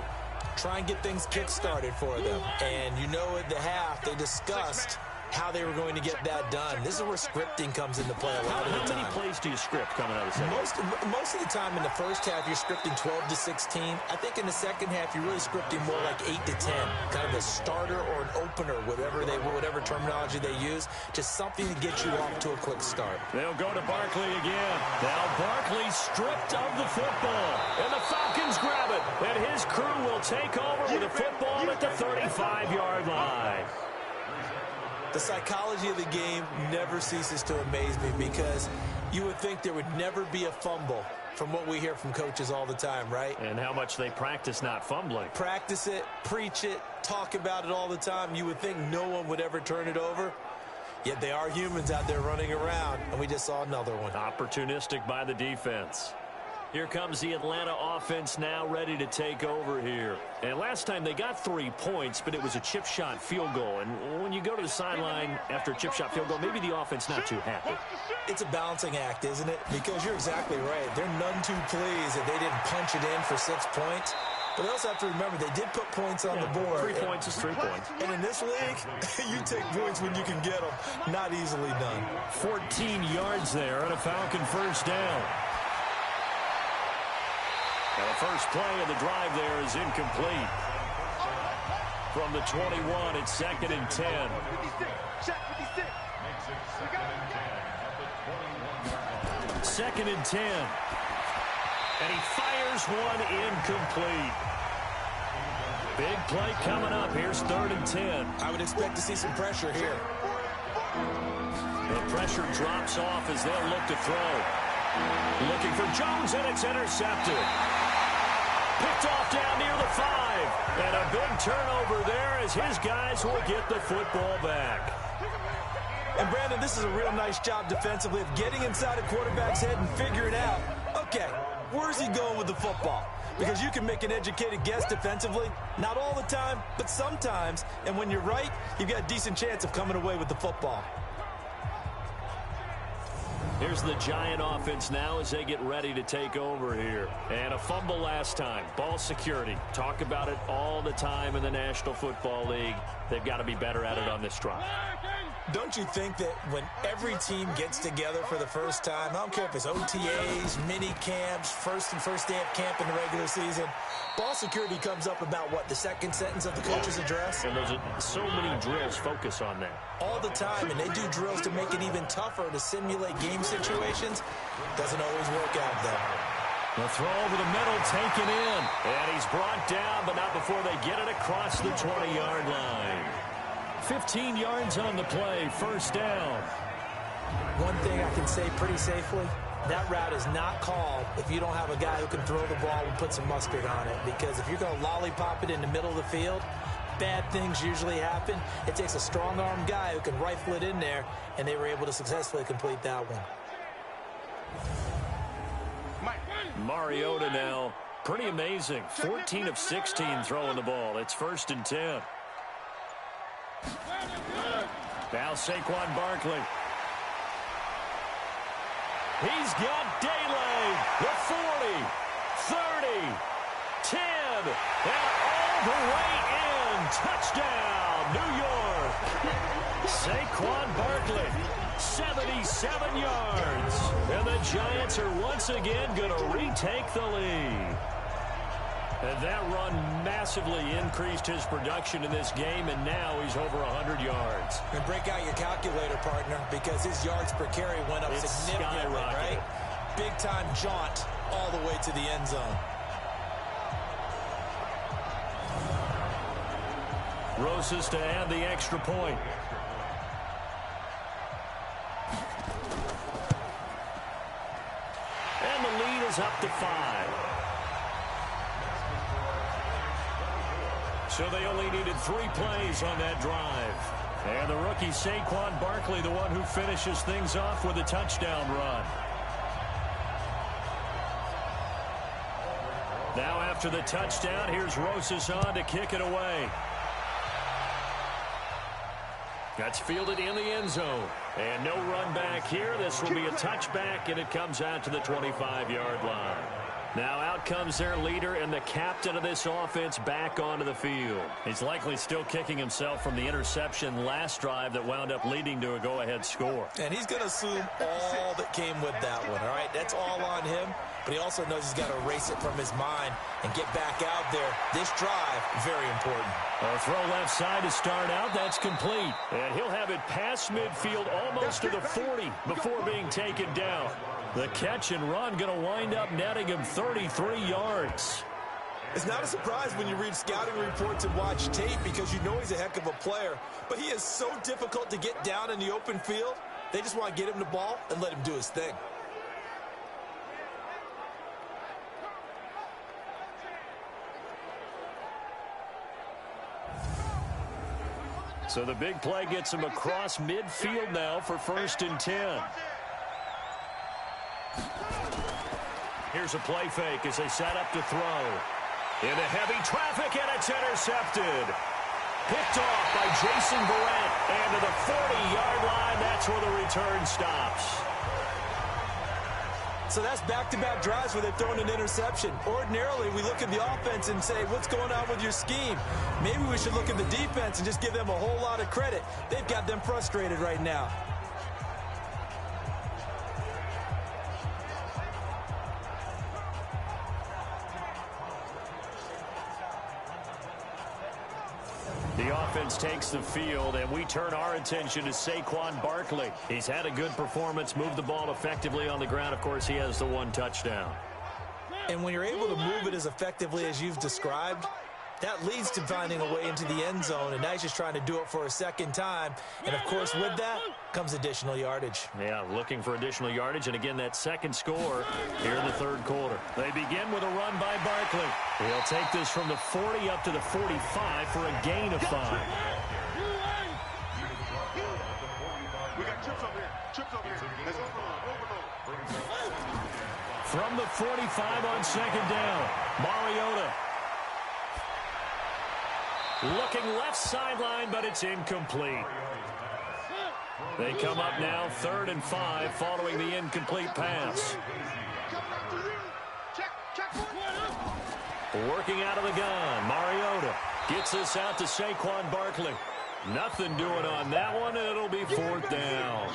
Try and get things kick-started for them. And you know at the half, they discussed how they were going to get that done. This is where scripting comes into play a lot of the time. How many plays do you script coming out of the second? Most of the time in the first half, you're scripting 12 to 16. I think in the second half, you're really scripting more like 8 to 10. Kind of a starter or an opener, whatever terminology they use. Just something to get you off to a quick start. They'll go to Barkley again. Now Barkley stripped of the football. And the Falcons grab it. And his crew will take over with the football at the 35-yard line. The psychology of the game never ceases to amaze me because you would think there would never be a fumble from what we hear from coaches all the time, right? And how much they practice not fumbling. Practice it, preach it, talk about it all the time. You would think no one would ever turn it over. Yet they are humans out there running around, and we just saw another one. Opportunistic by the defense. Here comes the Atlanta offense now ready to take over here. And last time they got 3 points, but it was a chip shot field goal. And when you go to the sideline after a chip shot field goal, maybe the offense not too happy. It's a balancing act, isn't it? Because you're exactly right. They're none too pleased that they didn't punch it in for 6 points. But they also have to remember they did put points on the board. 3 points is 3 points. And in this league, you take points when you can get them. Not easily done. 14 yards there and a Falcon first down. And the first play of the drive there is incomplete. From the 21, it's 2nd and 10. Second and 10. And he fires one incomplete. Big play coming up. Here's 3rd and 10. I would expect to see some pressure here. The pressure drops off as they'll look to throw. Looking for Jones, and it's intercepted. Picked off down near the 5. And a big turnover there as his guys will get the football back. And, Brandon, this is a real nice job defensively of getting inside a quarterback's head and figuring out, okay, where's he going with the football? Because you can make an educated guess defensively. Not all the time, but sometimes. And when you're right, you've got a decent chance of coming away with the football. Here's the Giant offense now as they get ready to take over here. And a fumble last time. Ball security. Talk about it all the time in the National Football League. They've got to be better at it on this drive. Don't you think that when every team gets together for the first time, I don't care if it's OTAs, mini camps, first day of camp in the regular season, ball security comes up about, what, the second sentence of the coach's address? And there's so many drills focus on that. All the time, and they do drills to make it even tougher to simulate game situations. Doesn't always work out, though. The throw over the middle, taken in. And he's brought down, but not before they get it across the 20-yard line. 15 yards on the play, first down. One thing I can say pretty safely, that route is not called if you don't have a guy who can throw the ball and put some mustard on it. Because if you're going to lollipop it in the middle of the field, bad things usually happen. It takes a strong-armed guy who can rifle it in there, and they were able to successfully complete that one. Mariota now, pretty amazing. 14 of 16 throwing the ball. It's 1st and 10. Now Saquon Barkley. He's got Daylay. The 40, 30, 10, and all the way in. Touchdown, New York. Saquon Barkley, 77 yards. And the Giants are once again going to retake the lead. And that run massively increased his production in this game, and now he's over 100 yards. And break out your calculator, partner, because his yards per carry went up significantly, right? Big-time jaunt all the way to the end zone. Rosas to add the extra point. And the lead is up to 5. So they only needed 3 plays on that drive. And the rookie Saquon Barkley, the one who finishes things off with a touchdown run. Now after the touchdown, here's Rosas on to kick it away. That's fielded in the end zone. And no run back here. This will be a touchback, and it comes out to the 25-yard line. Now out comes their leader and the captain of this offense back onto the field. He's likely still kicking himself from the interception last drive that wound up leading to a go-ahead score. And he's going to assume all that came with that one, all right? That's all on him, but he also knows he's got to erase it from his mind and get back out there. This drive, very important. A throw left side to start out. That's complete. And he'll have it past midfield almost to the 40 before being taken down. The catch and run going to wind up netting him 33 yards. It's not a surprise when you read scouting reports and watch tape because you know he's a heck of a player. But he is so difficult to get down in the open field. They just want to get him the ball and let him do his thing. So the big play gets him across midfield now for 1st and 10. Here's a play fake as they set up to throw. Into heavy traffic, and it's intercepted. Picked off by Jason Verrett. And to the 40-yard line, that's where the return stops. So that's back-to-back drives where they've thrown an interception. Ordinarily, we look at the offense and say, what's going on with your scheme? Maybe we should look at the defense and just give them a whole lot of credit. They've got them frustrated right now. The offense takes the field, and we turn our attention to Saquon Barkley. He's had a good performance, moved the ball effectively on the ground. Of course, he has the one touchdown. And when you're able to move it as effectively as you've described, that leads to finding a way into the end zone, and now he's just trying to do it for a second time. And, of course, with that comes additional yardage. Yeah, looking for additional yardage, and again, that second score here in the third quarter. They begin with a run by Barkley. He'll take this from the 40 up to the 45 for a gain of 5. We got chips over here. Chips over here. Let's overload. From the 45 on second down, Mariota. Looking left sideline, but it's incomplete. They come up now 3rd and 5 following the incomplete pass. Working out of the gun, Mariota gets this out to Saquon Barkley. Nothing doing on that one, and it'll be 4th down.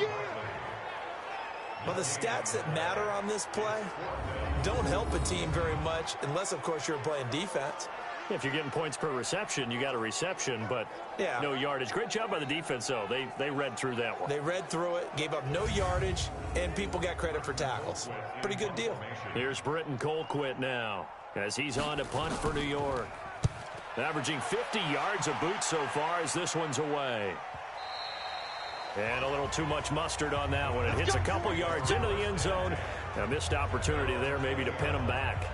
Well, the stats that matter on this play don't help a team very much unless, of course, you're playing defense. If you're getting points per reception, you got a reception, but no yardage. Great job by the defense, though. They read through that one. They read through it, gave up no yardage, and people got credit for tackles. Pretty good deal. Here's Britton Colquitt now as he's on to punt for New York. Averaging 50 yards a boot so far as this one's away. And a little too much mustard on that one. It hits a couple yards into the end zone. A missed opportunity there maybe to pin them back.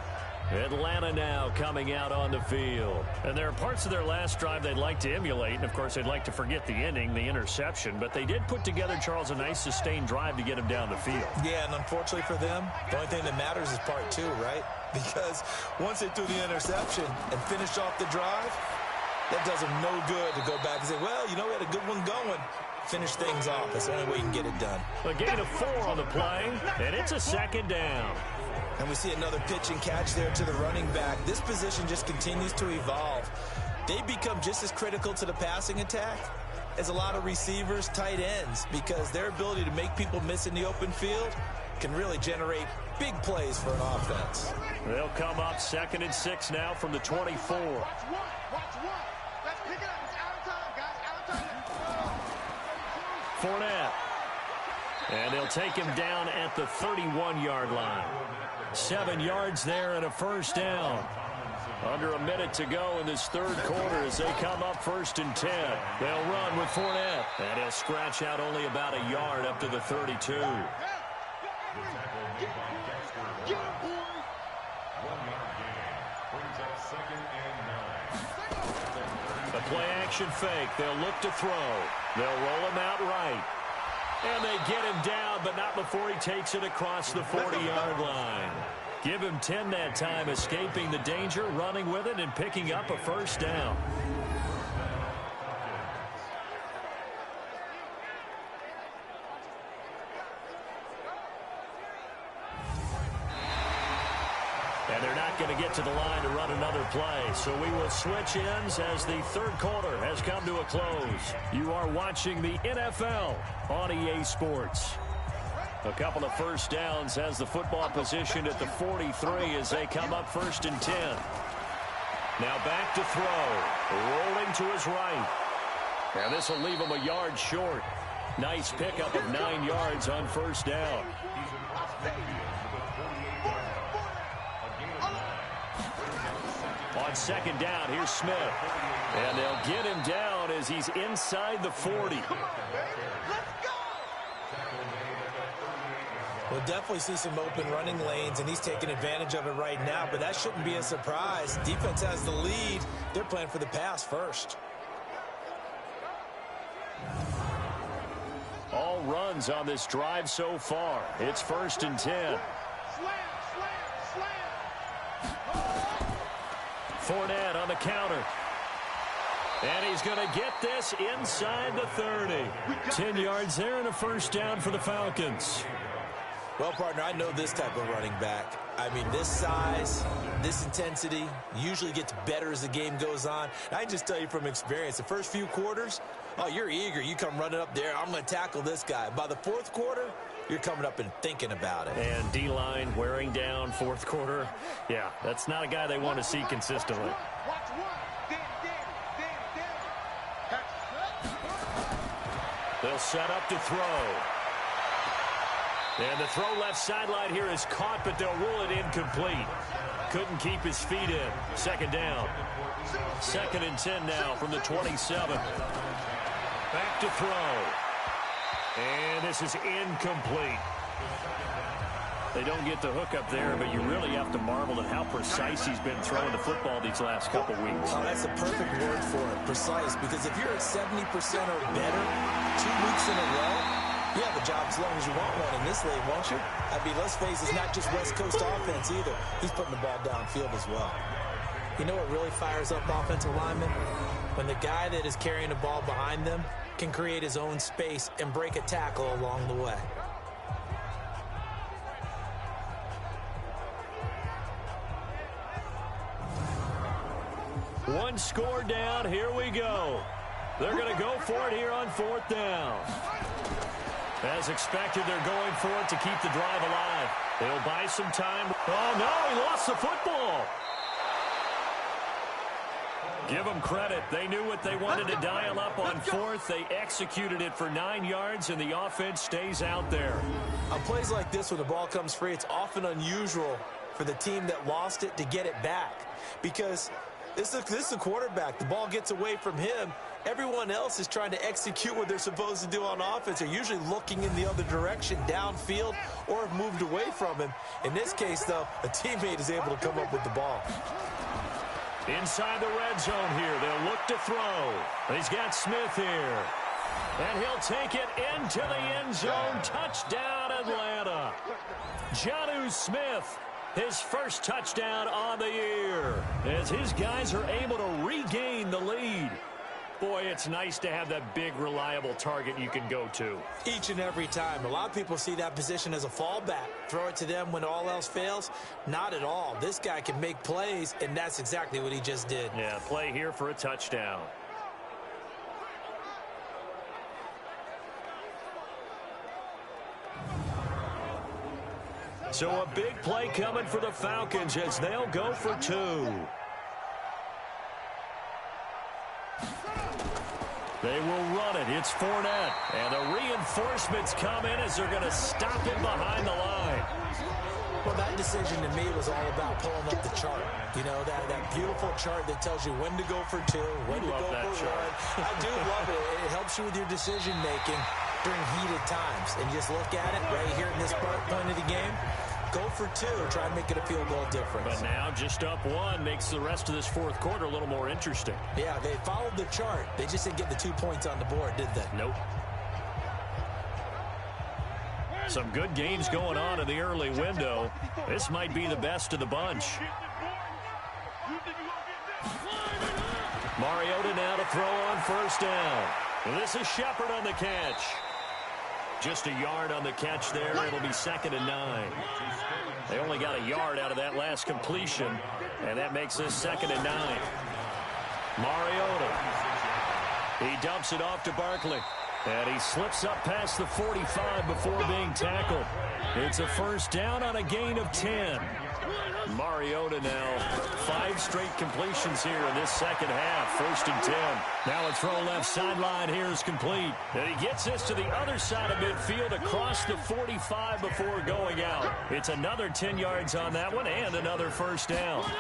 Atlanta now coming out on the field. And there are parts of their last drive they'd like to emulate. And, of course, they'd like to forget the inning, the interception. But they did put together, Charles, a nice sustained drive to get him down the field. Yeah, and unfortunately for them, the only thing that matters is part 2, right? Because once they threw the interception and finished off the drive, that does them no good to go back and say, well, you know, we had a good one going. Finish things off. That's the only way you can get it done. A gain of 4 on the play, and it's a 2nd down. And we see another pitch and catch there to the running back. This position just continues to evolve. They become just as critical to the passing attack as a lot of receivers, tight ends, because their ability to make people miss in the open field can really generate big plays for an offense. They'll come up 2nd and 6 now from the 24. Watch one. Let's pick it up. It's out of time, guys. Out of time. Fournette. And they'll take him down at the 31-yard line. 7 yards there and a 1st down. Under a minute to go in this third quarter as they come up 1st and 10. They'll run with Fournette. And he'll scratch out only about a yard up to the 32. The play-action fake. They'll look to throw. They'll roll him out right. And they get him down, but not before he takes it across the 40-yard line. Give him 10 that time, escaping the danger, running with it, and picking up a first down. And they're not going to get to the line to run another play. So we will switch ends as the third quarter has come to a close. You are watching the NFL on EA Sports. A couple of first downs as the football positioned at the 43 as they come up 1st and 10. Now back to throw. Rolling to his right. And this will leave him a yard short. Nice pickup of 9 yards on first down. On second down, here's Smith. And they'll get him down as he's inside the 40. We'll definitely see some open running lanes, and he's taking advantage of it right now, but that shouldn't be a surprise. Defense has the lead. They're playing for the pass first. All runs on this drive so far. It's 1st and 10. Fournette on the counter. And he's going to get this inside the 30. 10 yards there and a first down for the Falcons. Well, partner, I know this type of running back. I mean, this size, this intensity usually gets better as the game goes on. And I can just tell you from experience, the first few quarters, oh, you're eager. You come running up there, I'm going to tackle this guy. By the fourth quarter, you're coming up and thinking about it. And D-line wearing down fourth quarter. Yeah, that's not a guy they want to see consistently. They'll set up to throw. And the throw left sideline here is caught, but they'll rule it incomplete. Couldn't keep his feet in. Second down. 2nd and 10 now from the 27. Back to throw. And this is incomplete. They don't get the hook up there, but you really have to marvel at how precise he's been throwing the football these last couple weeks. Oh, that's a perfect word for it, precise, because if you're at 70% or better 2 weeks in a row, you have a job as long as you want one in this league, won't you? I mean, let's face it, it's not just West Coast offense either. He's putting the ball downfield as well. You know what really fires up offensive linemen? When the guy that is carrying the ball behind them can create his own space and break a tackle along the way. One score down. Here we go. They're going to go for it here on 4th down. As expected, they're going for it to keep the drive alive. They'll buy some time. Oh, no, he lost the football. Give them credit. They knew what they wanted to dial up on 4th. They executed it for 9 yards, and the offense stays out there. On plays like this, when the ball comes free, it's often unusual for the team that lost it to get it back. Because this is a quarterback. The ball gets away from him. Everyone else is trying to execute what they're supposed to do on offense. They're usually looking in the other direction, downfield, or have moved away from him. In this case, though, a teammate is able to come up with the ball. Inside the red zone here. They'll look to throw. He's got Smith here. And he'll take it into the end zone. Touchdown, Atlanta. Jonnu Smith, his first touchdown on the year, as his guys are able to regain the lead. Boy, it's nice to have that big, reliable target you can go to. Each and every time. A lot of people see that position as a fallback. Throw it to them when all else fails. Not at all. This guy can make plays, and that's exactly what he just did. Yeah, play here for a touchdown. So a big play coming for the Falcons as they'll go for 2. They will run it. It's Fournette. And the reinforcements come in as they're going to stop him behind the line. Well, that decision to me was all about pulling up the chart. You know, that beautiful chart that tells you when to go for 2, when to go for 1. I do love it. It helps you with your decision-making during heated times. And just look at it right here in this point of the game. Go for two. Try and make it a field goal difference. But now just up one makes the rest of this fourth quarter a little more interesting. Yeah, they followed the chart. They just didn't get the 2 points on the board, did they? Nope. Some good games going on in the early window. This might be the best of the bunch. Mariota now to throw on first down. This is Shepard on the catch. Just a yard on the catch there. It'll be 2nd and 9. They only got a yard out of that last completion, and that makes this 2nd and 9. Mariota. He dumps it off to Barkley. And he slips up past the 45 before being tackled. It's a first down on a gain of 10. Mariota now 5 straight completions here in this second half. 1st and 10. Now a throw left sideline here is complete. And he gets this to the other side of midfield across the 45 before going out. It's another 10 yards on that one and another first down.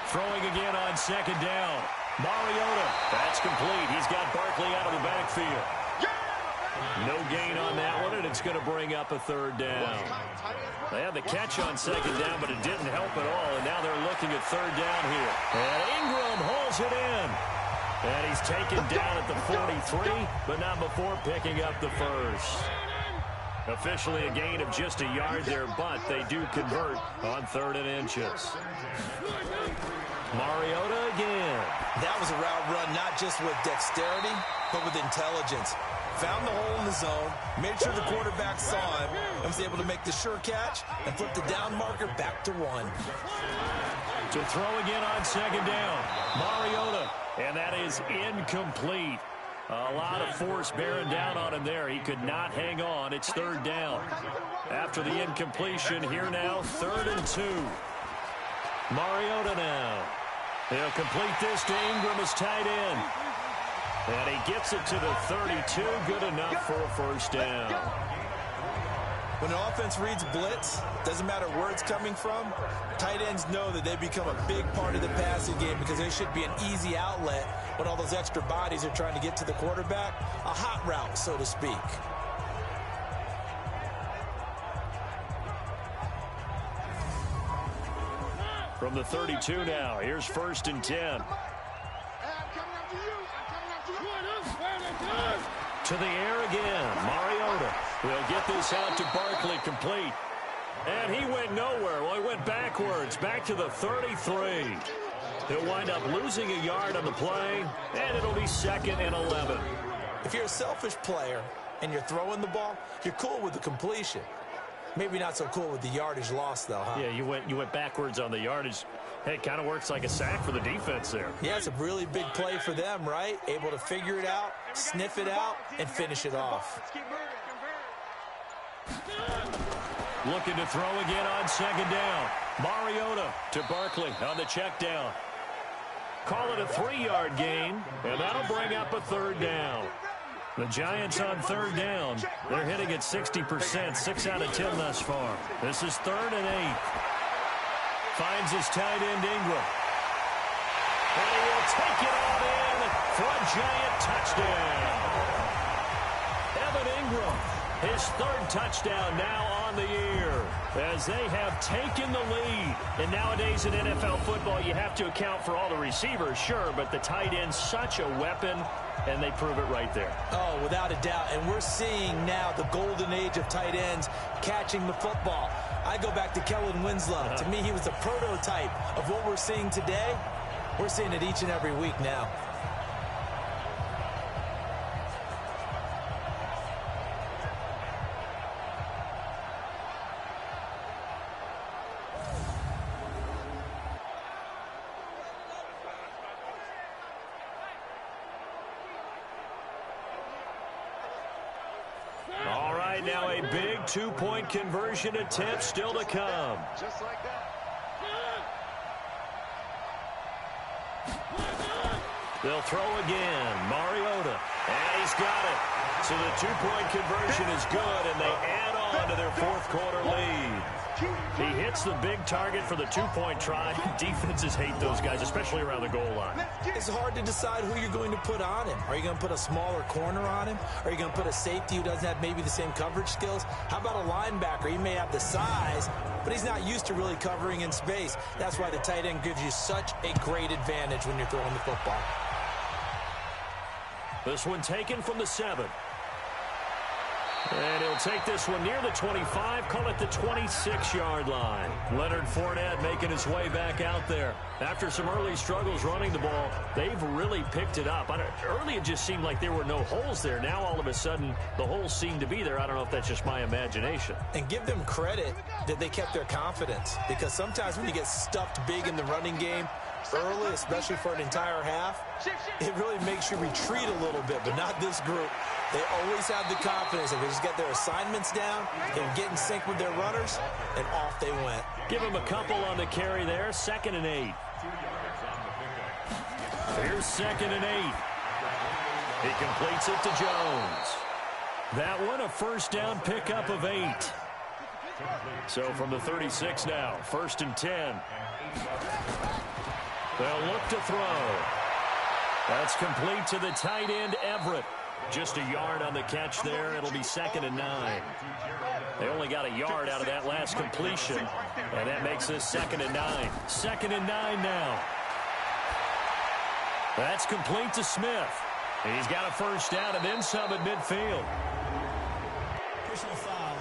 Throwing again on 2nd down. Mariota, that's complete. He's got Barkley out of the backfield. No gain on that one, and it's going to bring up a 3rd down. They had the catch on 2nd down, but it didn't help at all, and now they're looking at 3rd down here. And Ingram hauls it in. And he's taken down at the 43, but not before picking up the first. Officially a gain of just a yard there, but they do convert on 3rd and inches. Mariota again. That was a route run not just with dexterity, but with intelligence. Found the hole in the zone, made sure the quarterback saw him, and was able to make the sure catch and flip the down marker back to 1. To throw again on 2nd down. Mariota, and that is incomplete. A lot of force bearing down on him there. He could not hang on. It's 3rd down. After the incompletion, here now, 3rd and 2. Mariota now. He'll complete this to Ingram as tight end. And he gets it to the 32. Good enough for a first down. When an offense reads blitz, doesn't matter where it's coming from, tight ends know that they become a big part of the passing game because they should be an easy outlet when all those extra bodies are trying to get to the quarterback. A hot route, so to speak. From the 32 now, here's 1st and 10. To the air again, Mariota will get this out to Barkley, complete. And he went nowhere. Well, he went backwards, back to the 33. He'll wind up losing a yard on the play, and it'll be 2nd and 11. If you're a selfish player and you're throwing the ball, you're cool with the completion. Maybe not so cool with the yardage loss, though, huh? Yeah, you went backwards on the yardage. Hey, it kind of works like a sack for the defense there. Yeah, it's a really big play for them, right? Able to figure it out, sniff it out, and finish it off. Looking to throw again on 2nd down. Mariota to Barkley on the check down. Call it a 3-yard gain, and that'll bring up a 3rd down. The Giants on 3rd down. They're hitting at 60%, 6 out of 10 thus far. This is 3rd and 8. Finds his tight end Ingram. And he will take it all in for a Giant touchdown. Evan Ingram, his 3rd touchdown now on the year, as they have taken the lead. And nowadays in NFL football, you have to account for all the receivers, sure, but the tight end's such a weapon, and they prove it right there. Oh, without a doubt. And we're seeing now the golden age of tight ends catching the football. I go back to Kellen Winslow. To me, he was the prototype of what we're seeing today. We're seeing it each and every week now. Now a big 2-point conversion attempt still to come. Just like that. They'll throw again. Mariota. And he's got it. So the 2-point conversion is good, and they add on to their 4th quarter lead. He hits the big target for the two-point try. Defenses hate those guys, especially around the goal line. It's hard to decide who you're going to put on him. Are you going to put a smaller corner on him? Are you going to put a safety who doesn't have maybe the same coverage skills? How about a linebacker? He may have the size, but he's not used to really covering in space. That's why the tight end gives you such a great advantage when you're throwing the football. This one taken from the 7. And he'll take this one near the 25, call it the 26-yard line. Leonard Fournette making his way back out there. After some early struggles running the ball, they've really picked it up. Early it just seemed like there were no holes there. Now all of a sudden the holes seem to be there. I don't know if that's just my imagination. And give them credit that they kept their confidence, because sometimes when you get stuffed big in the running game early, especially for an entire half, it really makes you retreat a little bit, but not this group. They always have the confidence that they just get their assignments down, they get in sync with their runners, and off they went. Give them a couple on the carry there, 2nd and 8. Here's 2nd and 8. He completes it to Jones. That one, a first down pickup of 8. So from the 36 now, 1st and 10. They'll look to throw. That's complete to the tight end, Everett. Just a yard on the catch there. It'll be 2nd and 9. They only got a yard out of that last completion, and that makes this 2nd and 9. 2nd and 9 now. That's complete to Smith. He's got a first down and then some at midfield. Personal foul,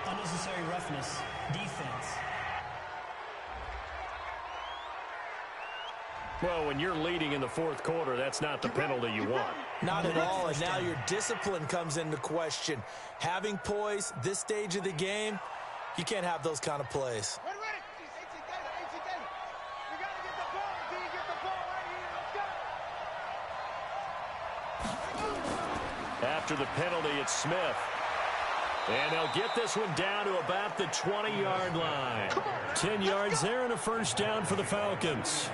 unnecessary roughness, defense. Well, when you're leading in the 4th quarter, that's not the penalty you want. Not at all, and now your discipline comes into question. Having poise this stage of the game, you can't have those kind of plays. After the penalty, it's Smith. And they'll get this one down to about the 20-yard line. 10 yards there and a first down for the Falcons.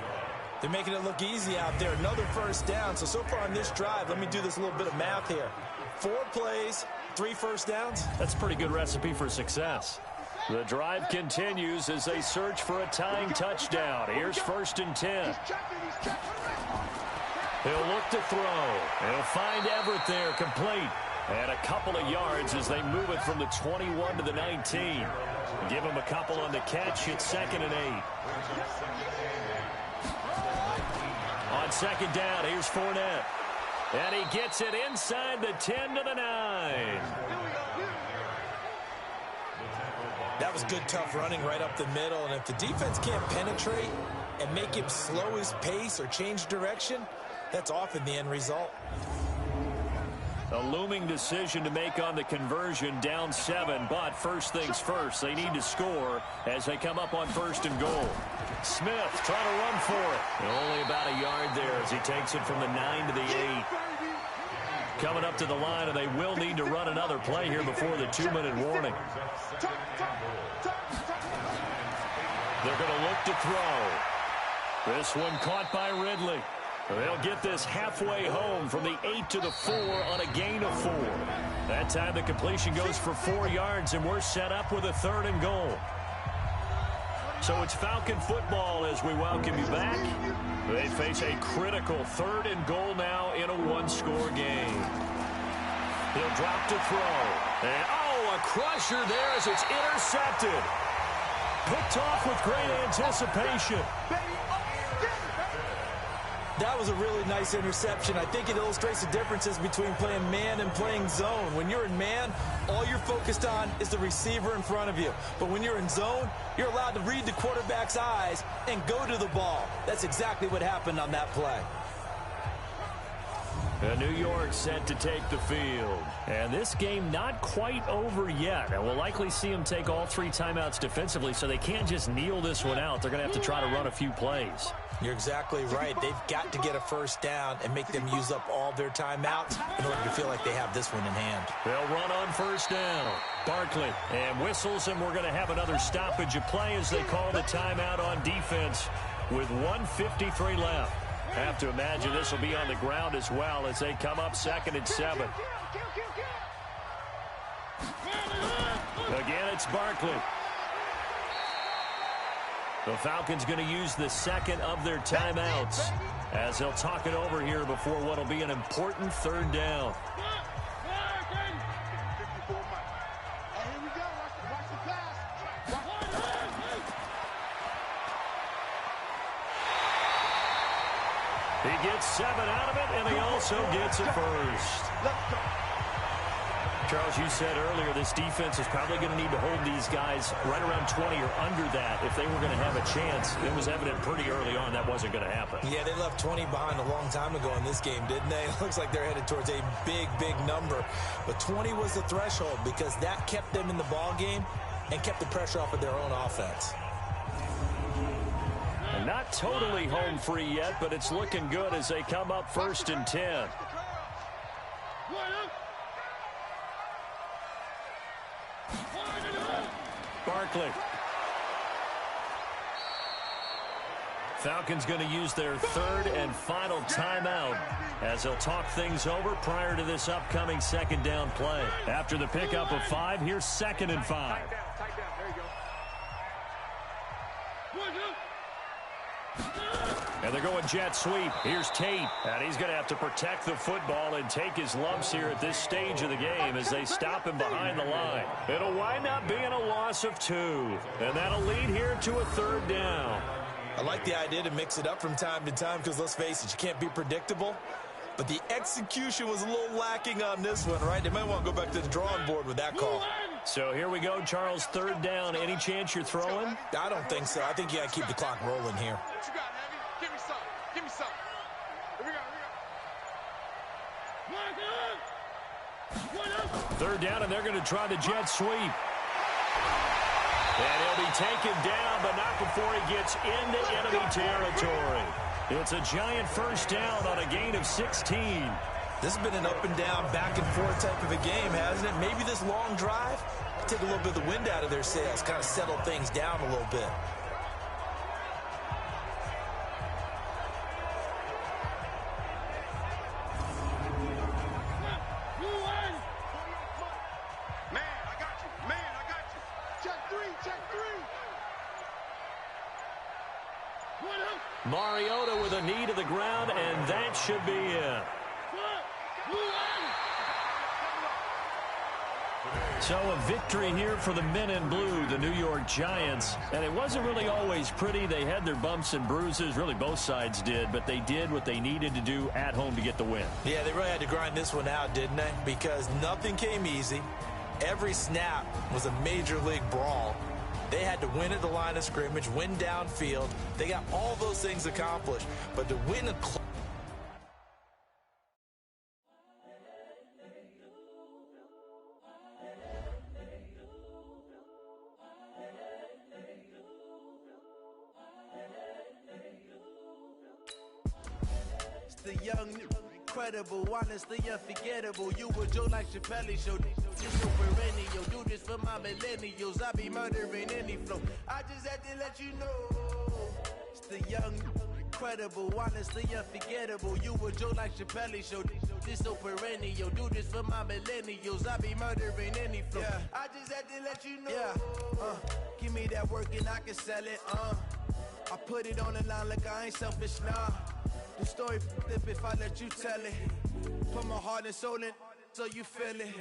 They're making it look easy out there. Another first down. So far on this drive, let me do this little bit of math here. 4 plays, 3 first downs. That's a pretty good recipe for success. The drive continues as they search for a tying touchdown. Here's 1st and 10. He'll look to throw. He'll find Everett there, complete. And a couple of yards as they move it from the 21 to the 19. Give him a couple on the catch. It's 2nd and 8. On 2nd down, here's Fournette. And he gets it inside the 10 to the 9. That was good, tough running right up the middle. And if the defense can't penetrate and make him slow his pace or change direction, that's often the end result. A looming decision to make on the conversion, down 7, but first things first, they need to score as they come up on 1st and goal. Smith trying to run for it. Only about a yard there as he takes it from the 9 to the 8. Coming up to the line, and they will need to run another play here before the 2-minute warning. They're going to look to throw. This one caught by Ridley. They'll get this halfway home from the 8 to the 4 on a gain of 4. That time the completion goes for 4 yards, and we're set up with a 3rd and goal. So it's Falcon football as we welcome you back. They face a critical 3rd and goal now in a 1-score game. He'll drop to throw. And, a crusher there as it's intercepted. Picked off with great anticipation. That was a really nice interception. I think it illustrates the differences between playing man and playing zone. When you're in man, all you're focused on is the receiver in front of you. But when you're in zone, you're allowed to read the quarterback's eyes and go to the ball. That's exactly what happened on that play. New York set to take the field. And this game not quite over yet. And we'll likely see them take all 3 timeouts defensively, so they can't just kneel this one out. They're going to have to try to run a few plays. You're exactly right. They've got to get a first down and make them use up all their timeouts in order to feel like they have this one in hand. They'll run on first down. Barkley and whistles, and we're going to have another stoppage of play as they call the timeout on defense with 1:53 left. Have to imagine this will be on the ground as well as they come up 2nd and 7. Again, it's Barkley. The Falcons going to use the second of their timeouts as they'll talk it over here before what will be an important third down. He gets 7 out of it, and he also gets a first. Charles, you said earlier this defense is probably going to need to hold these guys right around 20 or under that if they were going to have a chance. It was evident pretty early on that wasn't going to happen. Yeah, they left 20 behind a long time ago in this game, didn't they? It looks like they're headed towards a big, big number. But 20 was the threshold because that kept them in the ball game and kept the pressure off of their own offense. And not totally home free yet, but it's looking good as they come up 1st and 10. Barkley. Falcons going to use their 3rd and final timeout as they'll talk things over prior to this upcoming 2nd down play. After the pickup of 5, here's 2nd and 5. And they're going jet sweep. Here's Tate. And he's going to have to protect the football and take his lumps here at this stage of the game as they stop him behind the line. It'll wind up being a loss of 2. And that'll lead here to a 3rd down. I like the idea to mix it up from time to time because, let's face it, you can't be predictable. But the execution was a little lacking on this one, right? They might want to go back to the drawing board with that call. So here we go, Charles, 3rd down. Any chance you're throwing? I don't think so. I think you got to keep the clock rolling here. What you got, Heavy? Give me some. Give me some. Here we go. 3rd down, and they're going to try the jet sweep. And he'll be taken down, but not before he gets into enemy territory. It's a giant 1st down on a gain of 16. This has been an up and down, back and forth type of a game, hasn't it? Maybe this long drive take a little bit of the wind out of their sails, kind of settle things down a little bit. Mariota with a knee to the ground, and that should be it. So a victory here for the men in blue, the New York Giants. And it wasn't really always pretty. They had their bumps and bruises. Really, both sides did. But they did what they needed to do at home to get the win. Yeah, they really had to grind this one out, didn't they? Because nothing came easy. Every snap was a major league brawl. They had to win at the line of scrimmage, win downfield. They got all those things accomplished. But to win a the young, incredible, honestly unforgettable. You were Joe like Chappelle show. You so perennial. Do this for my millennials. I be murdering any flow. I just had to let you know. It's the young, incredible, honestly unforgettable. You were Joe like Chappelle show. This so perennial. Do this for my millennials. I be murdering any flow. Yeah. I just had to let you know. Yeah. Give me that work and I can sell it. I put it on the line like I ain't selfish, nah. The story flip if I let you tell it. Put my heart and soul in so you feel it.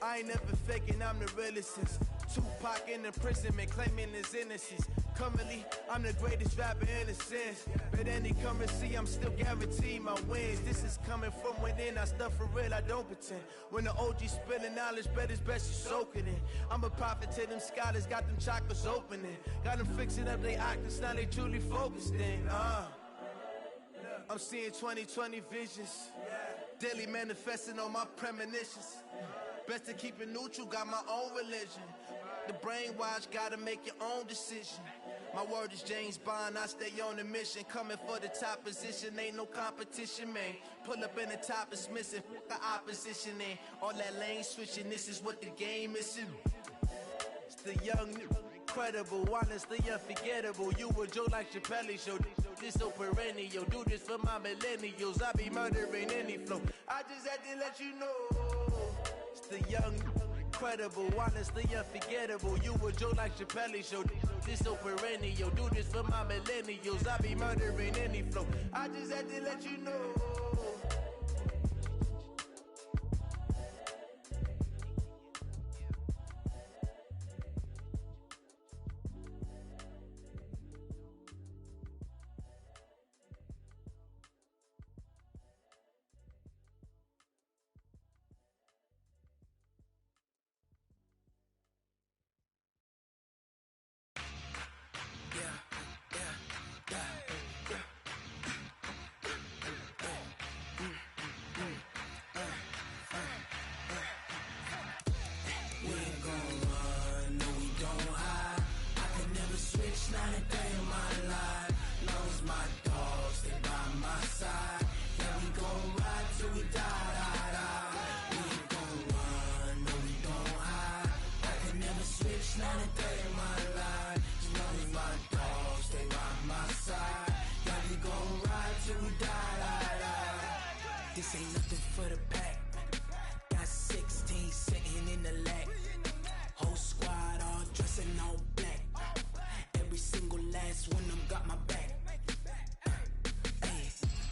I ain't never faking, I'm the realest since Tupac in imprisonment, claiming his innocence. Currently, I'm the greatest rapper in a sense. But any currency, I'm still guaranteed my wins. This is coming from within, I stuff for real, I don't pretend. When the OG spilling knowledge, bet it's best you soak it in. I'm a prophet to them scholars, got them chakras opening. Got them fixing up they octaves, now they truly focused in. I'm seeing 2020 visions. Daily manifesting on my premonitions. Best to keep it neutral, got my own religion. The brainwash, gotta make your own decision. My word is James Bond, I stay on the mission. Coming for the top position, ain't no competition, man. Pull up in the top, it's missing, the opposition ain't. All that lane switching, this is what the game is. It's the young, incredible, honestly unforgettable. You were Joe like Chappelle show. This so perennial. Do this for my millennials. I be murdering any flow. I just had to let you know. It's the young, credible, honestly unforgettable. You a joke like Chappelle Show. This so perennial. Do this for my millennials. I be murdering any flow. I just had to let you know. This ain't nothing for the pack. Got 16 sitting in the lap. Whole squad all dressing all black. Every single last one of them got my back. Hey,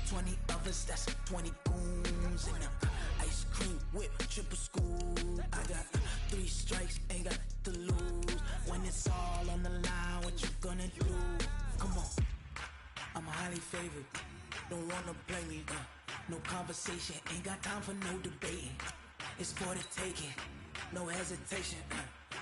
20 others, that's 20 goons in the ice cream whip, triple school. I got 3 strikes, ain't got to lose. When it's all on the line, what you gonna do? Come on, I'm highly favored. Don't wanna play me, no conversation, ain't got time for no debating. It's for the taking, no hesitation,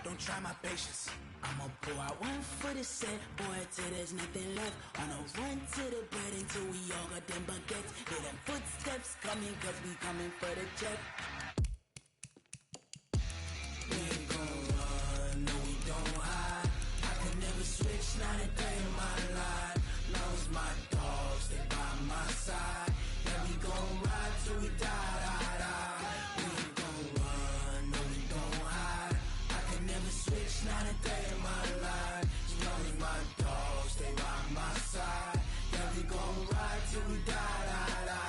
don't try my patience. I'ma pour out one for the set, boy, till there's nothing left. On a run to the bread until we all got them baguettes. Hear them footsteps coming, cause we coming for the check. We ain't gon' run, no we don't hide. I could never switch, not a day in my life. Long as my dogs, they by my side. Yeah, we gon' ride till we die, die, die. We ain't gon' run, no we don't hide. I could never switch, not a day in my life. As long as my dogs, they by my side. Yeah, we gon' ride till we die, die, die.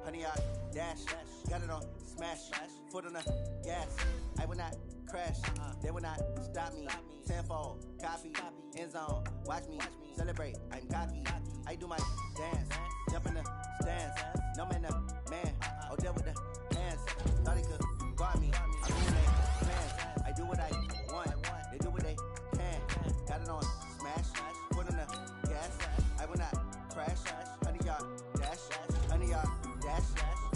Honey, I dash, got it on smash, foot on the gas. I will not crash, they will not stop me. Tenfold, copy, end zone, watch me celebrate. I'm cocky, I do my dance, jump in the stands. No man, the man, oh deal with the hands. Thought he could guard me, I ruin their plans. I do what I want, they do what they can. Got it on smash, foot on the gas. I will not crash, honey, y'all dash, honey, y'all dash,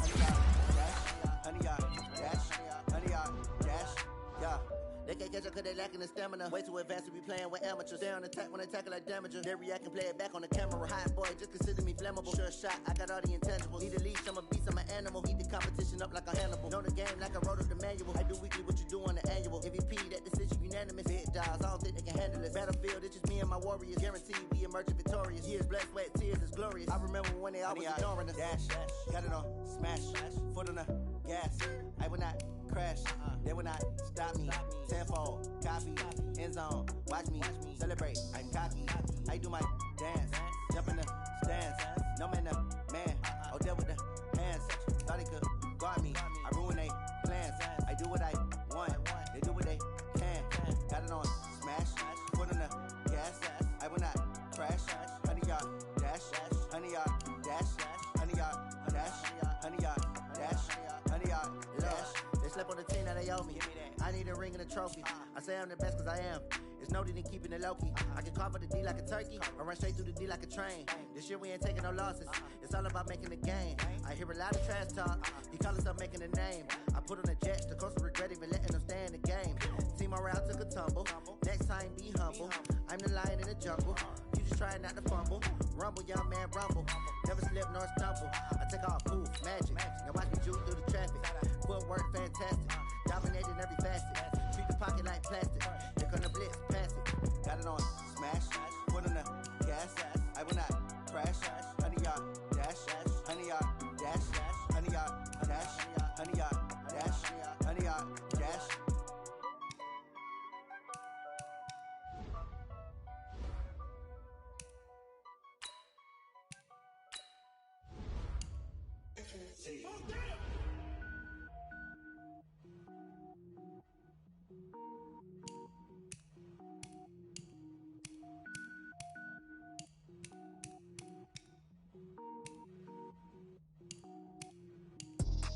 honey, y'all dash, honey, y'all dash, honey, y'all dash, yeah. They can't catch up cause they lacking the stamina. Way too advanced to be playing with amateurs. Stay on attack when they tackle like damager. They react and play it back on the camera. Hot boy, just consider me flammable. Sure shot, I got all the intangibles. Need a leash, I'm a beast, I'm an animal. Heat the competition up like a Hannibal. Know the game like I wrote up the manual. I do weekly what you do on the annual. MVP, that decision unanimous. Big dials, I don't think they can handle it. Battlefield, it's just me and my warriors. Guaranteed we emerging victorious. Years, blood, sweat, tears, is glorious. I remember when they always ignoring us. Dash, got it on smash, foot on the gas. I will not crash, they will not stop me. Tenfold, copy, end zone, watch me celebrate. I'm cocky, I do my dance, jump in the stands. No man, the man, oh deal with the hands. Thought he could guard me, I ruin they plans. I do what I want, they do what they can. Got it on smash, foot on the gas. I will not crash, honey y'all dash, honey y'all dash, honey y'all dash, honey y'all dash, honey y'all dash. They slept on the team that they owe me. I need a ring and a trophy. I say I'm the best cause I am. It's no need in keeping it low-key. I can carve for the D like a turkey, or run straight through the D like a train. This year we ain't taking no losses. It's all about making the game. I hear a lot of trash talk. He call himself making a name. I put on the jets, the coach regret even letting them stay in the game. Team morale took a tumble. Next time be humble. I'm the lion in the jungle. You just trying not to fumble. Rumble, young man, rumble. Never slip nor stumble. I take off, poof, magic. Now watch me juke through the traffic. Footwork fantastic. Dominating every facet. Treat the pocket like plastic. Here come the blitz, pass it. Got it on smash, foot on the gas. I will not crash. Honey yacht, dash, honey yacht, dash, honey yacht, dash, honey yacht, dash, honey yacht, dash.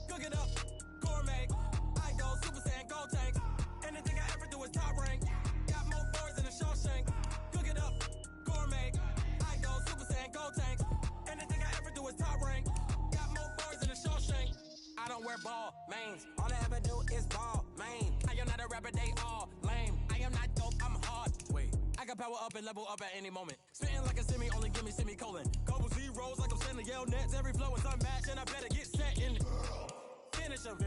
Cook it up, gourmet. I go Super Saiyan, gold tank. Anything I ever do is top rank. Got more boards than a Shawshank. Cook it up, gourmet. I go Super Saiyan, gold tank. Anything I ever do is top rank. Got more boards than a Shawshank. I don't wear ball mains. All I ever do is ball main. I am not a rapper, they all lame. I am not dope, I'm hard. Wait, I can power up and level up at any moment. Spitting like a semi, only give me semicolon. Couple zeros like I'm sending yell nets. Every flow is unmatched and I better get set in. Finish them.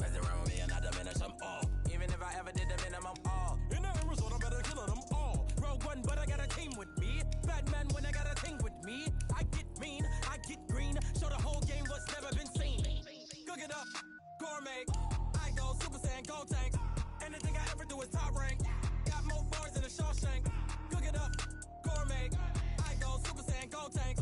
Mess around with me and I diminish them all. Even if I ever did the minimum all. In the end result, I'm better killing them all. Rogue One, but I got a team with me. Batman when I got a team with me. I get mean, I get green. Show the whole game what's never been seen. Cook it up, gourmet. I go Super Saiyan, gold tank. Anything I ever do is top rank. Got more bars than a Shawshank. Cook it up, gourmet. I go Super Saiyan, gold tank.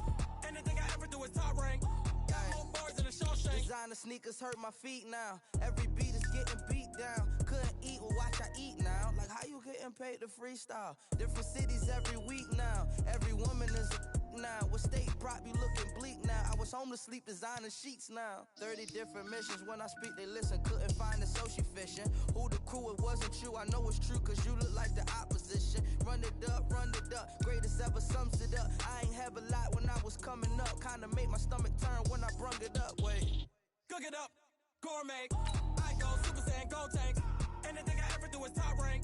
Anything I ever do is top rank. Got more bars than a Shawshank. Designer sneakers hurt my feet now. Every beat is getting beat down. Couldn't eat, well watch I eat now. Like how you getting paid to freestyle? Different cities every week now. Every woman is a now. What state prop you looking bleak now? I was home to sleep designer sheets now. 30 different missions. When I speak they listen. Couldn't find the social fishing. Who the crew? It wasn't you. I know it's true cause you look like the opposition. Run it up. Greatest ever sums it up. I ain't have a lot when I was coming up. Kinda made my stomach turn when I brung it up. Wait. Cook it up, gourmet. I go Super Saiyan, gold tank. Anything I ever do is top rank.